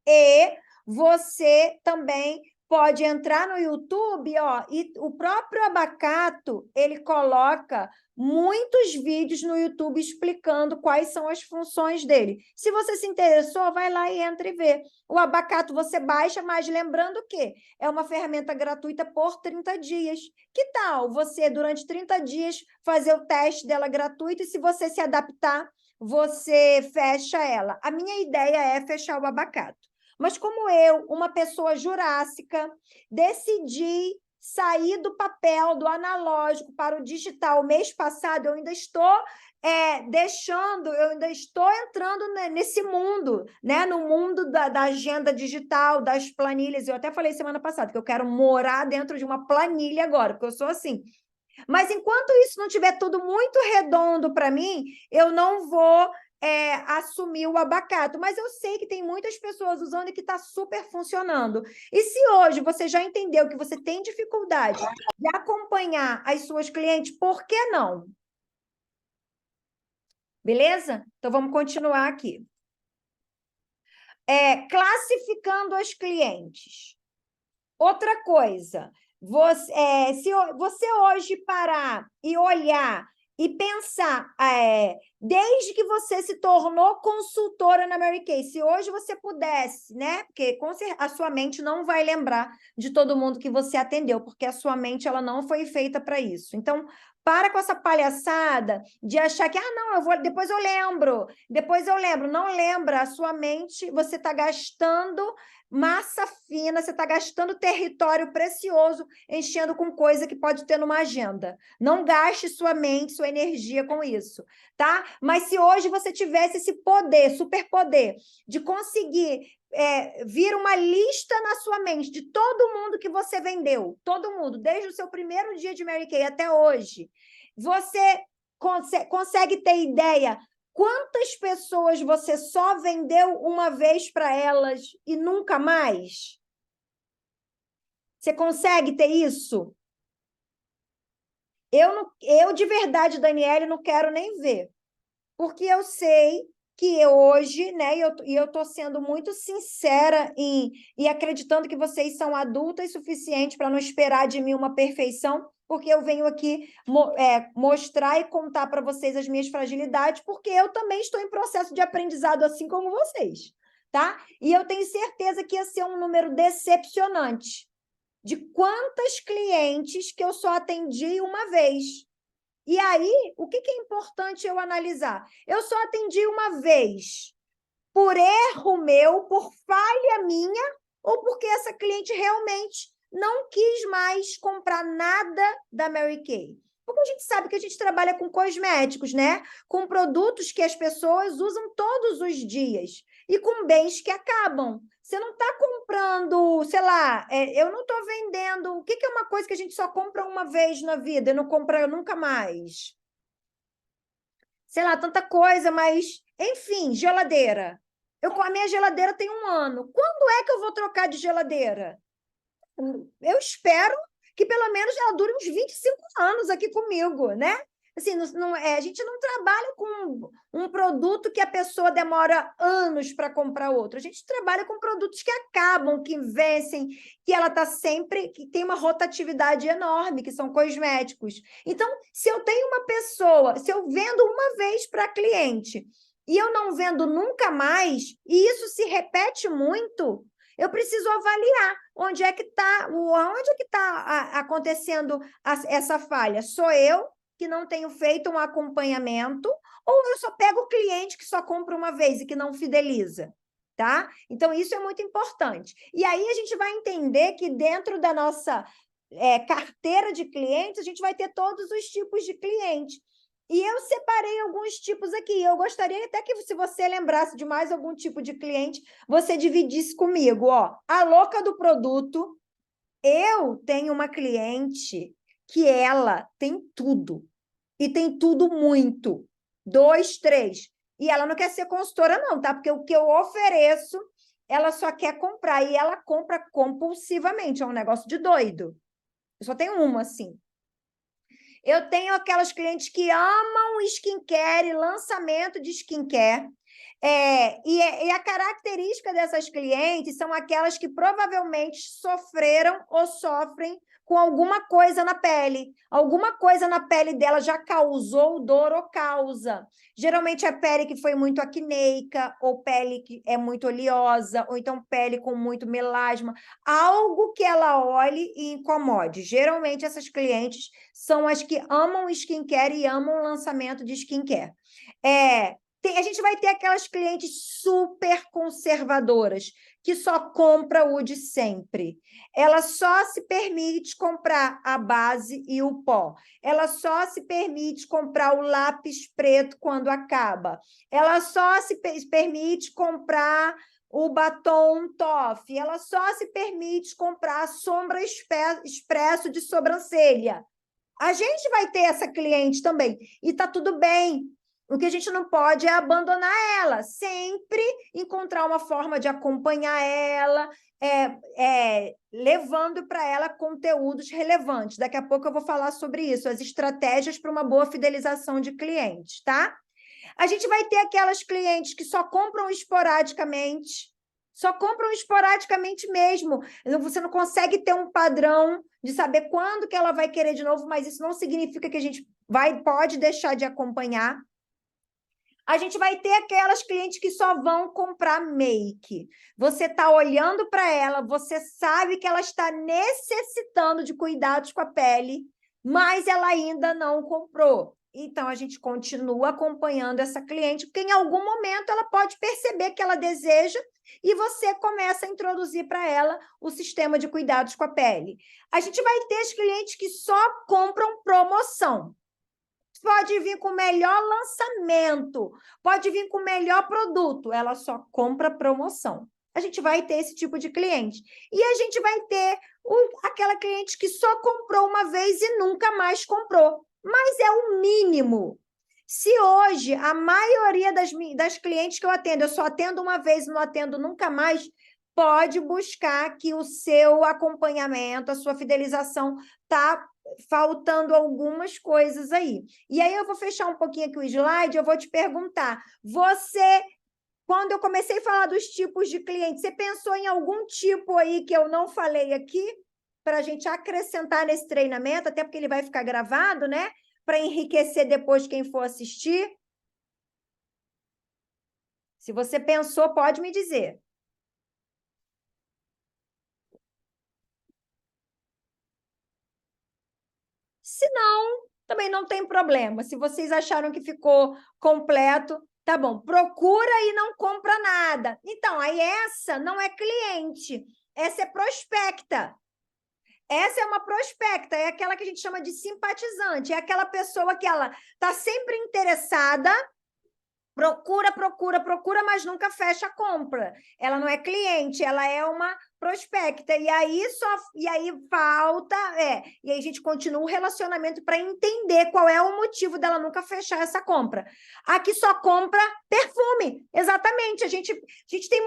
E você também pode entrar no YouTube, ó, e o próprio Abacato, ele coloca muitos vídeos no YouTube explicando quais são as funções dele. Se você se interessou, vai lá e entra e vê. O Abacato você baixa, mas lembrando que é uma ferramenta gratuita por 30 dias. Que tal você, durante 30 dias, fazer o teste dela gratuito e se você se adaptar, você fecha ela. A minha ideia é fechar o Abacato. Mas como eu, uma pessoa jurássica, decidi sair do papel, do analógico para o digital mês passado, eu ainda estou eu ainda estou entrando nesse mundo, né? No mundo da agenda digital, das planilhas. Eu até falei semana passada que eu quero morar dentro de uma planilha agora, porque eu sou assim. Mas enquanto isso não estiver tudo muito redondo para mim, eu não vou assumir o Abacato. Mas eu sei que tem muitas pessoas usando e que está super funcionando. E se hoje você já entendeu que você tem dificuldade de acompanhar as suas clientes, por que não? Beleza? Então, vamos continuar aqui. Classificando as clientes. Outra coisa, se você hoje parar e olhar e pensar, desde que você se tornou consultora na Mary Kay, se hoje você pudesse, né? Porque a sua mente não vai lembrar de todo mundo que você atendeu, porque a sua mente ela não foi feita para isso. Então, para com essa palhaçada de achar que, não, depois eu lembro. Não lembra, a sua mente, você está gastando massa fina, você está gastando território precioso, enchendo com coisa que pode ter numa agenda. Não gaste sua mente, sua energia com isso, tá? Mas se hoje você tivesse esse poder, superpoder, de conseguir vir uma lista na sua mente de todo mundo que você vendeu, todo mundo, desde o seu primeiro dia de Mary Kay até hoje, você consegue ter ideia quantas pessoas você só vendeu uma vez para elas e nunca mais? Você consegue ter isso? Eu de verdade, Daniele, não quero nem ver. Porque eu sei que hoje, né, e eu estou sendo muito sincera e acreditando que vocês são adultas o suficiente para não esperar de mim uma perfeição, porque eu venho aqui mostrar e contar para vocês as minhas fragilidades, porque eu também estou em processo de aprendizado, assim como vocês, tá? E eu tenho certeza que ia ser um número decepcionante de quantas clientes que eu só atendi uma vez. E aí, o que é importante eu analisar? Eu só atendi uma vez, por erro meu, por falha minha, ou porque essa cliente realmente não quis mais comprar nada da Mary Kay. Porque a gente sabe que a gente trabalha com cosméticos, né? Com produtos que as pessoas usam todos os dias e com bens que acabam. Você não está comprando, sei lá, eu não estou vendendo. O que é uma coisa que a gente só compra uma vez na vida e não compra nunca mais? Sei lá, tanta coisa, mas, enfim, geladeira. A minha geladeira tem 1 ano. Quando é que eu vou trocar de geladeira? Eu espero que pelo menos ela dure uns 25 anos aqui comigo, né? Assim, a gente não trabalha com um produto que a pessoa demora anos para comprar outro. A gente trabalha com produtos que acabam, que vencem, que ela está sempre, que tem uma rotatividade enorme, que são cosméticos. Então, se eu tenho uma pessoa, se eu vendo uma vez para cliente e eu não vendo nunca mais, e isso se repete muito, eu preciso avaliar onde é que está acontecendo essa falha. Sou eu que não tenho feito um acompanhamento, ou eu só pego o cliente que só compra uma vez e que não fideliza, tá? Então, isso é muito importante. E aí a gente vai entender que dentro da nossa carteira de clientes, a gente vai ter todos os tipos de cliente. E eu separei alguns tipos aqui. Eu gostaria até que, se você lembrasse de mais algum tipo de cliente, você dividisse comigo. Ó, a louca do produto. Eu tenho uma cliente que ela tem tudo. E tem tudo muito. 2, 3. E ela não quer ser consultora, não, tá? Porque o que eu ofereço, ela só quer comprar. E ela compra compulsivamente. É um negócio de doido. Eu só tenho uma, assim. Eu tenho aquelas clientes que amam skincare e lançamento de skincare. E a característica dessas clientes são aquelas que provavelmente sofreram ou sofrem com alguma coisa na pele. Alguma coisa na pele dela já causou dor ou causa. Geralmente é pele que foi muito acneica, ou pele que é muito oleosa, ou então pele com muito melasma. Algo que ela olhe e incomode. Geralmente essas clientes são as que amam skincare e amam o lançamento de skincare. A gente vai ter aquelas clientes super conservadoras, que só compra o de sempre. Ela só se permite comprar a base e o pó. Ela só se permite comprar o lápis preto quando acaba. Ela só se permite comprar o batom toffee. Ela só se permite comprar a sombra expresso de sobrancelha. A gente vai ter essa cliente também. E está tudo bem. O que a gente não pode é abandonar ela, sempre encontrar uma forma de acompanhar ela, levando para ela conteúdos relevantes. Daqui a pouco eu vou falar sobre isso, as estratégias para uma boa fidelização de clientes, tá? A gente vai ter aquelas clientes que só compram esporadicamente mesmo. Você não consegue ter um padrão de saber quando que ela vai querer de novo, mas isso não significa que a gente pode deixar de acompanhar. A gente vai ter aquelas clientes que só vão comprar make. Você está olhando para ela, você sabe que ela está necessitando de cuidados com a pele, mas ela ainda não comprou. Então, a gente continua acompanhando essa cliente, porque em algum momento ela pode perceber que ela deseja e você começa a introduzir para ela o sistema de cuidados com a pele. A gente vai ter as clientes que só compram promoção. Pode vir com o melhor lançamento, pode vir com o melhor produto, ela só compra promoção. A gente vai ter esse tipo de cliente. E a gente vai ter aquela cliente que só comprou uma vez e nunca mais comprou. Mas é o mínimo. Se hoje a maioria das clientes que eu só atendo uma vez e não atendo nunca mais, pode buscar que o seu acompanhamento, a sua fidelização está faltando algumas coisas aí. E aí eu vou fechar um pouquinho aqui o slide, eu vou te perguntar, quando eu comecei a falar dos tipos de clientes, você pensou em algum tipo aí que eu não falei aqui, para a gente acrescentar nesse treinamento, até porque ele vai ficar gravado, né? Para enriquecer depois quem for assistir? Se você pensou, pode me dizer. Se não, também não tem problema. Se vocês acharam que ficou completo, tá bom. Procura e não compra nada. Então, aí essa não é cliente, essa é prospecta. Essa é uma prospecta, é aquela que a gente chama de simpatizante, é aquela pessoa que ela está sempre interessada, procura, mas nunca fecha a compra. Ela não é cliente, ela é uma prospecta. E aí e aí a gente continua o relacionamento para entender qual é o motivo dela nunca fechar essa compra. Aqui só compra perfume. Exatamente. A gente tem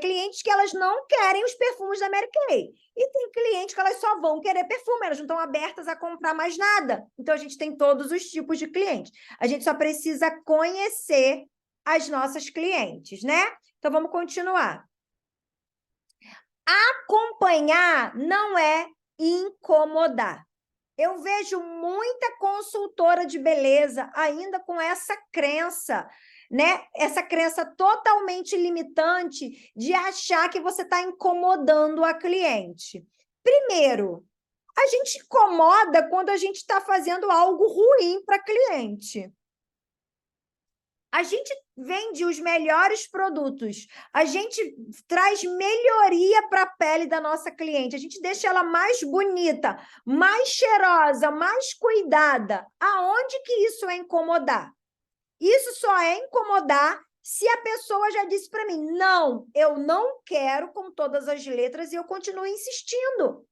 clientes que elas não querem os perfumes da Mary Kay. E tem clientes que elas só vão querer perfume, elas não estão abertas a comprar mais nada. Então, a gente tem todos os tipos de clientes. A gente só precisa conhecer as nossas clientes, né? Então, vamos continuar. Acompanhar não é incomodar. Eu vejo muita consultora de beleza ainda com essa crença, né? Essa crença totalmente limitante de achar que você está incomodando a cliente. Primeiro, a gente incomoda quando a gente está fazendo algo ruim para a cliente. A gente vende os melhores produtos, a gente traz melhoria para a pele da nossa cliente, a gente deixa ela mais bonita, mais cheirosa, mais cuidada. Aonde que isso é incomodar? Isso só é incomodar se a pessoa já disse para mim, não, eu não quero com todas as letras e eu continuo insistindo.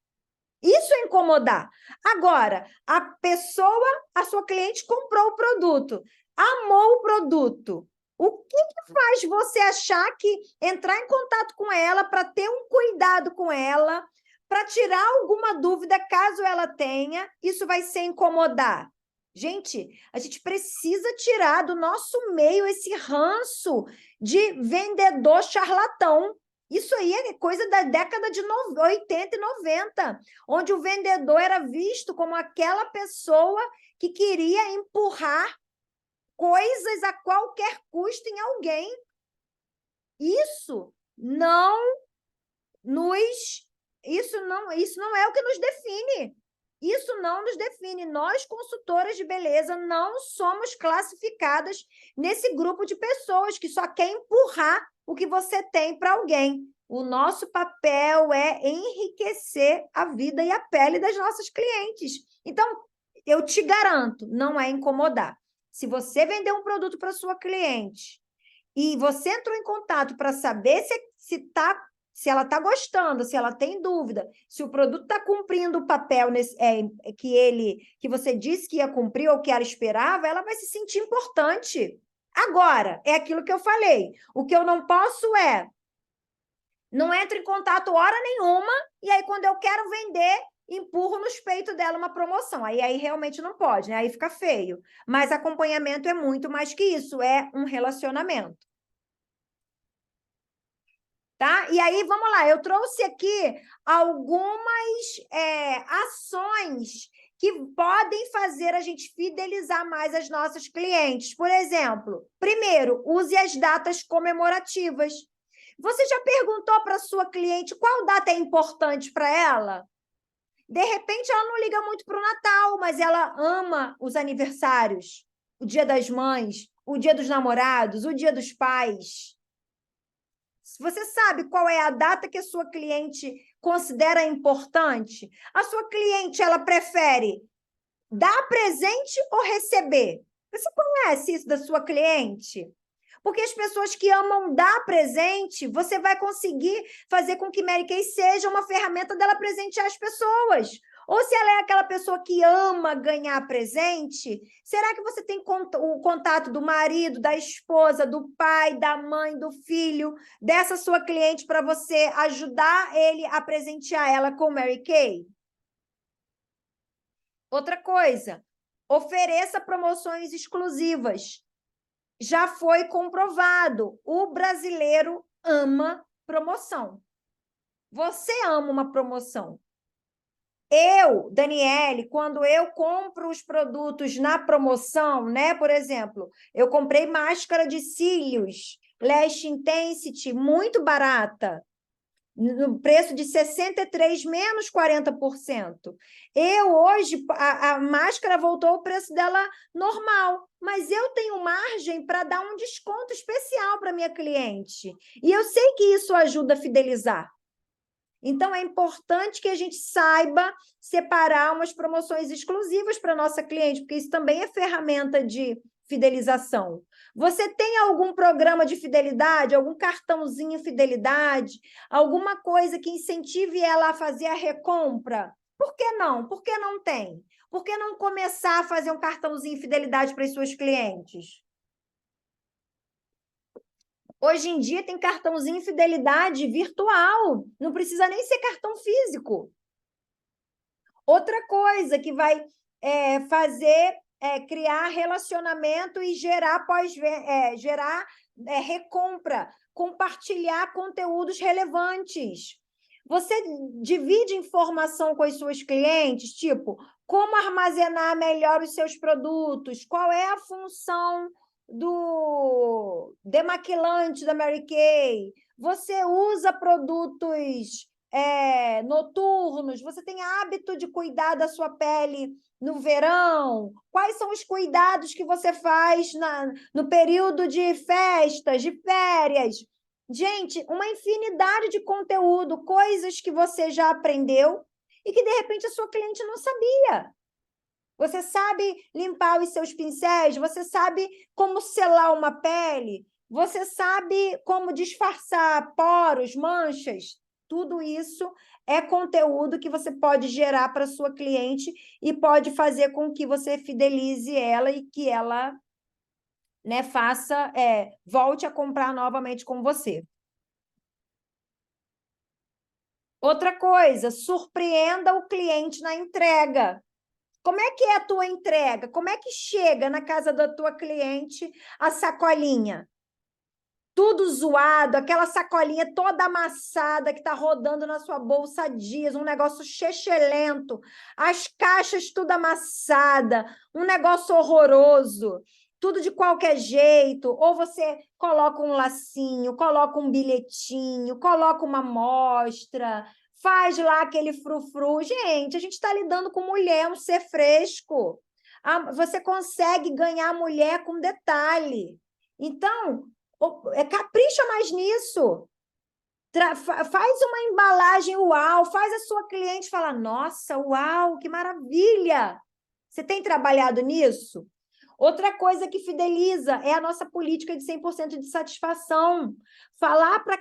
Isso é incomodar. Agora, a sua cliente comprou o produto, amou o produto. O que faz você achar que entrar em contato com ela para ter um cuidado com ela, para tirar alguma dúvida caso ela tenha, isso vai ser incomodar? Gente, a gente precisa tirar do nosso meio esse ranço de vendedor charlatão. Isso aí é coisa da década de 80 e 90, onde o vendedor era visto como aquela pessoa que queria empurrar coisas a qualquer custo em alguém. Isso não é o que nos define. Isso não nos define. Nós, consultoras de beleza, não somos classificadas nesse grupo de pessoas que só quer empurrar o que você tem para alguém. O nosso papel é enriquecer a vida e a pele das nossas clientes. Então, eu te garanto, não é incomodar. Se você vender um produto para sua cliente e você entrou em contato para saber se ela está gostando, se ela tem dúvida, se o produto está cumprindo o papel que você disse que ia cumprir ou que ela esperava, ela vai se sentir importante. Agora, é aquilo que eu falei. O que eu não posso não entro em contato hora nenhuma, e aí quando eu quero vender, empurro nos peitos dela uma promoção. Aí realmente não pode, né? Aí fica feio. Mas acompanhamento é muito mais que isso, é um relacionamento. Tá? E aí, vamos lá, eu trouxe aqui algumas ações que podem fazer a gente fidelizar mais as nossas clientes. Por exemplo, primeiro, use as datas comemorativas. Você já perguntou para a sua cliente qual data é importante para ela? De repente, ela não liga muito para o Natal, mas ela ama os aniversários, o Dia das Mães, o Dia dos Namorados, o Dia dos Pais. Se você sabe qual é a data que a sua cliente considera importante, a sua cliente, ela prefere dar presente ou receber? Você conhece isso da sua cliente? Porque as pessoas que amam dar presente, você vai conseguir fazer com que Mary Kay seja uma ferramenta dela presentear as pessoas. Ou se ela é aquela pessoa que ama ganhar presente, será que você tem o contato do marido, da esposa, do pai, da mãe, do filho, dessa sua cliente para você ajudar ele a presentear ela com Mary Kay? Outra coisa, ofereça promoções exclusivas. Já foi comprovado, o brasileiro ama promoção. Você ama uma promoção. Eu, Daniele, quando eu compro os produtos na promoção, né? Por exemplo, eu comprei máscara de cílios, Lash Intensity, muito barata, no preço de 63 menos 40%. Hoje, a máscara voltou ao preço dela normal, mas eu tenho margem para dar um desconto especial para minha cliente. E eu sei que isso ajuda a fidelizar. Então, é importante que a gente saiba separar umas promoções exclusivas para a nossa cliente, porque isso também é ferramenta de fidelização. Você tem algum programa de fidelidade, algum cartãozinho fidelidade, alguma coisa que incentive ela a fazer a recompra? Por que não? Por que não tem? Por que não começar a fazer um cartãozinho fidelidade para as suas clientes? Hoje em dia tem cartãozinho fidelidade virtual, não precisa nem ser cartão físico. Outra coisa que vai fazer criar relacionamento e gerar recompra, compartilhar conteúdos relevantes. Você divide informação com as suas clientes, tipo, como armazenar melhor os seus produtos, qual é a função do demaquilante da Mary Kay, você usa produtos noturnos, você tem hábito de cuidar da sua pele no verão, quais são os cuidados que você faz no período de festas, de férias. Gente, uma infinidade de conteúdo, coisas que você já aprendeu e que, de repente, a sua cliente não sabia. Você sabe limpar os seus pincéis? Você sabe como selar uma pele? Você sabe como disfarçar poros, manchas? Tudo isso é conteúdo que você pode gerar para a sua cliente e pode fazer com que você fidelize ela e que ela, né, volte a comprar novamente com você. Outra coisa, surpreenda o cliente na entrega. Como é que é a tua entrega? Como é que chega na casa da tua cliente a sacolinha? Tudo zoado, aquela sacolinha toda amassada que está rodando na sua bolsa há dias, um negócio chechelento, as caixas tudo amassada, um negócio horroroso, tudo de qualquer jeito, ou você coloca um lacinho, coloca um bilhetinho, coloca uma amostra, faz lá aquele frufru. Gente, a gente está lidando com mulher, um ser fresco. Você consegue ganhar a mulher com detalhe. Então, capricha mais nisso. Faz uma embalagem uau, faz a sua cliente falar, nossa, uau, que maravilha! Você tem trabalhado nisso? Outra coisa que fideliza é a nossa política de 100% de satisfação. Falar para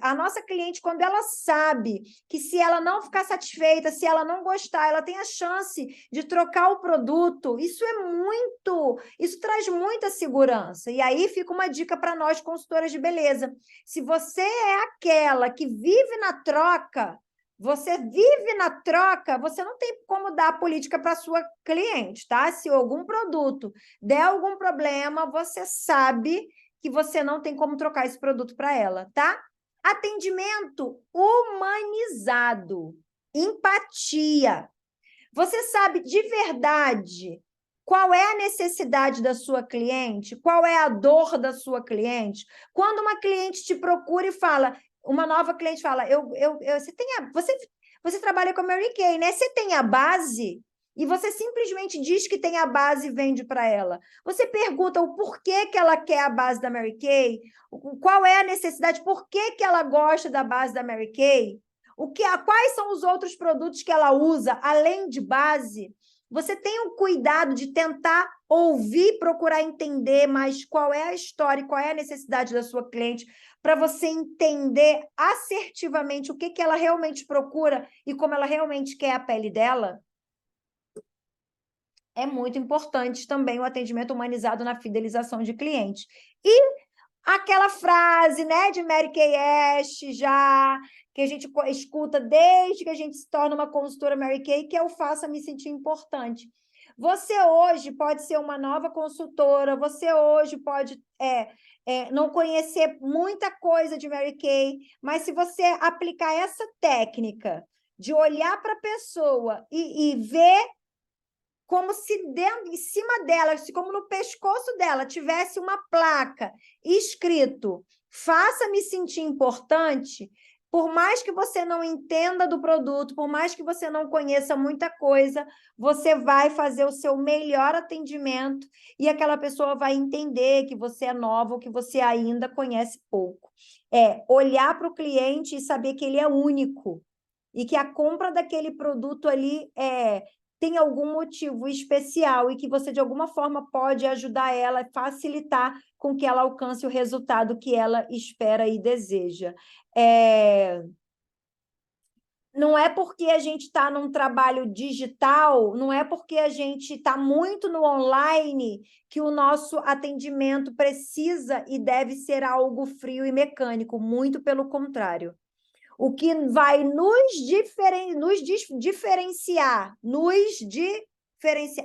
a nossa cliente, quando ela sabe que se ela não ficar satisfeita, se ela não gostar, ela tem a chance de trocar o produto, isso traz muita segurança. E aí fica uma dica para nós, consultoras de beleza. Se você é aquela que vive na troca, você não tem como dar a política para a sua cliente, tá? Se algum produto der algum problema, você sabe que você não tem como trocar esse produto para ela, tá? Atendimento humanizado, empatia. Você sabe de verdade qual é a necessidade da sua cliente? Qual é a dor da sua cliente? Quando uma cliente te procura e fala, uma nova cliente fala, você trabalha com a Mary Kay, né? Você tem a base? E você simplesmente diz que tem a base e vende para ela. Você pergunta o porquê que ela quer a base da Mary Kay, qual é a necessidade, por que que ela gosta da base da Mary Kay, quais são os outros produtos que ela usa, além de base. Você tem o cuidado de tentar ouvir, procurar entender mais qual é a história e qual é a necessidade da sua cliente, para você entender assertivamente o que ela realmente procura e como ela realmente quer a pele dela. É muito importante também o atendimento humanizado na fidelização de clientes. E aquela frase, né, de Mary Kay Ash, já, que a gente escuta desde que a gente se torna uma consultora Mary Kay, que é o faça-me sentir importante. Você hoje pode ser uma nova consultora, você hoje pode não conhecer muita coisa de Mary Kay, mas se você aplicar essa técnica de olhar para a pessoa e ver como se dentro, em cima dela, como no pescoço dela, tivesse uma placa escrito faça-me sentir importante, por mais que você não entenda do produto, por mais que você não conheça muita coisa, você vai fazer o seu melhor atendimento e aquela pessoa vai entender que você é nova ou que você ainda conhece pouco. É olhar para o cliente e saber que ele é único e que a compra daquele produto ali tem algum motivo especial e que você, de alguma forma, pode ajudar ela, facilitar com que ela alcance o resultado que ela espera e deseja. Não é porque a gente está num trabalho digital, não é porque a gente está muito no online que o nosso atendimento precisa e deve ser algo frio e mecânico, muito pelo contrário. O que vai nos diferenciar.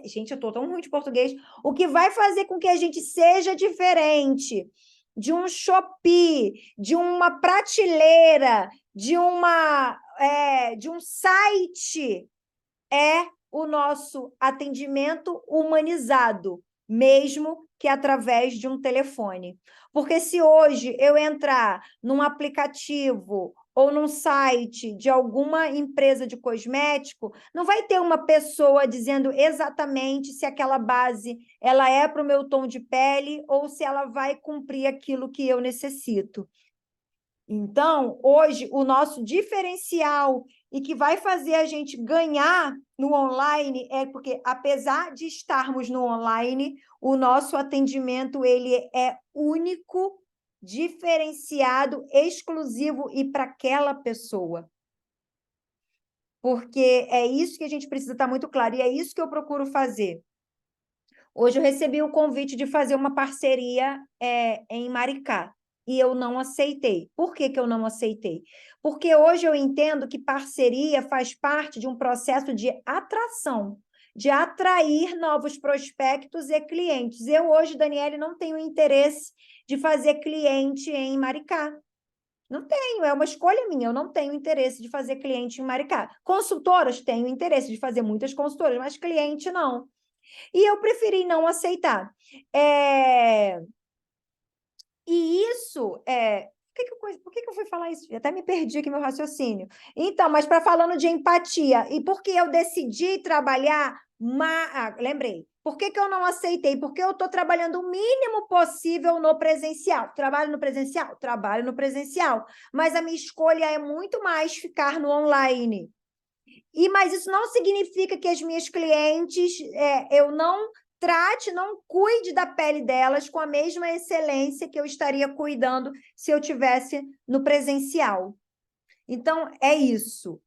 Gente, eu estou tão ruim de português. O que vai fazer com que a gente seja diferente de um Shopee, de uma prateleira, de um site, é o nosso atendimento humanizado, mesmo que através de um telefone. Porque se hoje eu entrar num aplicativo ou num site de alguma empresa de cosmético, não vai ter uma pessoa dizendo exatamente se aquela base ela é para o meu tom de pele ou se ela vai cumprir aquilo que eu necessito. Então, hoje, o nosso diferencial e que vai fazer a gente ganhar no online é porque, apesar de estarmos no online, o nosso atendimento ele é único, diferenciado, exclusivo e para aquela pessoa. Porque é isso que a gente precisa estar muito claro e é isso que eu procuro fazer. Hoje eu recebi o convite de fazer uma parceria em Maricá. E eu não aceitei. Por que que eu não aceitei? Porque hoje eu entendo que parceria faz parte de um processo de atração. de atrair novos prospectos e clientes. Eu hoje, Daniele, não tenho interesse de fazer cliente em Maricá. Não tenho, é uma escolha minha, eu não tenho interesse de fazer cliente em Maricá. Consultoras, tenho interesse de fazer muitas consultoras, mas cliente não. E eu preferi não aceitar. E isso por que eu fui falar isso? Eu até me perdi aqui meu raciocínio. Então, mas para falando de empatia, e por que eu decidi trabalhar, lembrei. Por que eu não aceitei? Porque eu estou trabalhando o mínimo possível no presencial. Trabalho no presencial? Trabalho no presencial. Mas a minha escolha é muito mais ficar no online. Mas isso não significa que as minhas clientes, eu não trate, não cuide da pele delas com a mesma excelência que eu estaria cuidando se eu tivesse no presencial. Então, é isso.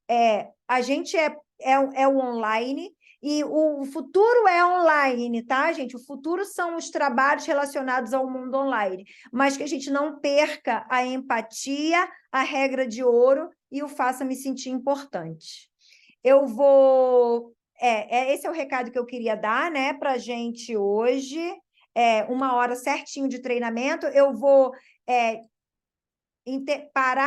A gente é o online e o futuro é online, tá, gente? O futuro são os trabalhos relacionados ao mundo online, mas que a gente não perca a empatia, a regra de ouro e o faça me sentir importante. Eu vou... esse é o recado que eu queria dar, né, para a gente hoje. 1 hora certinho de treinamento. Eu vou parar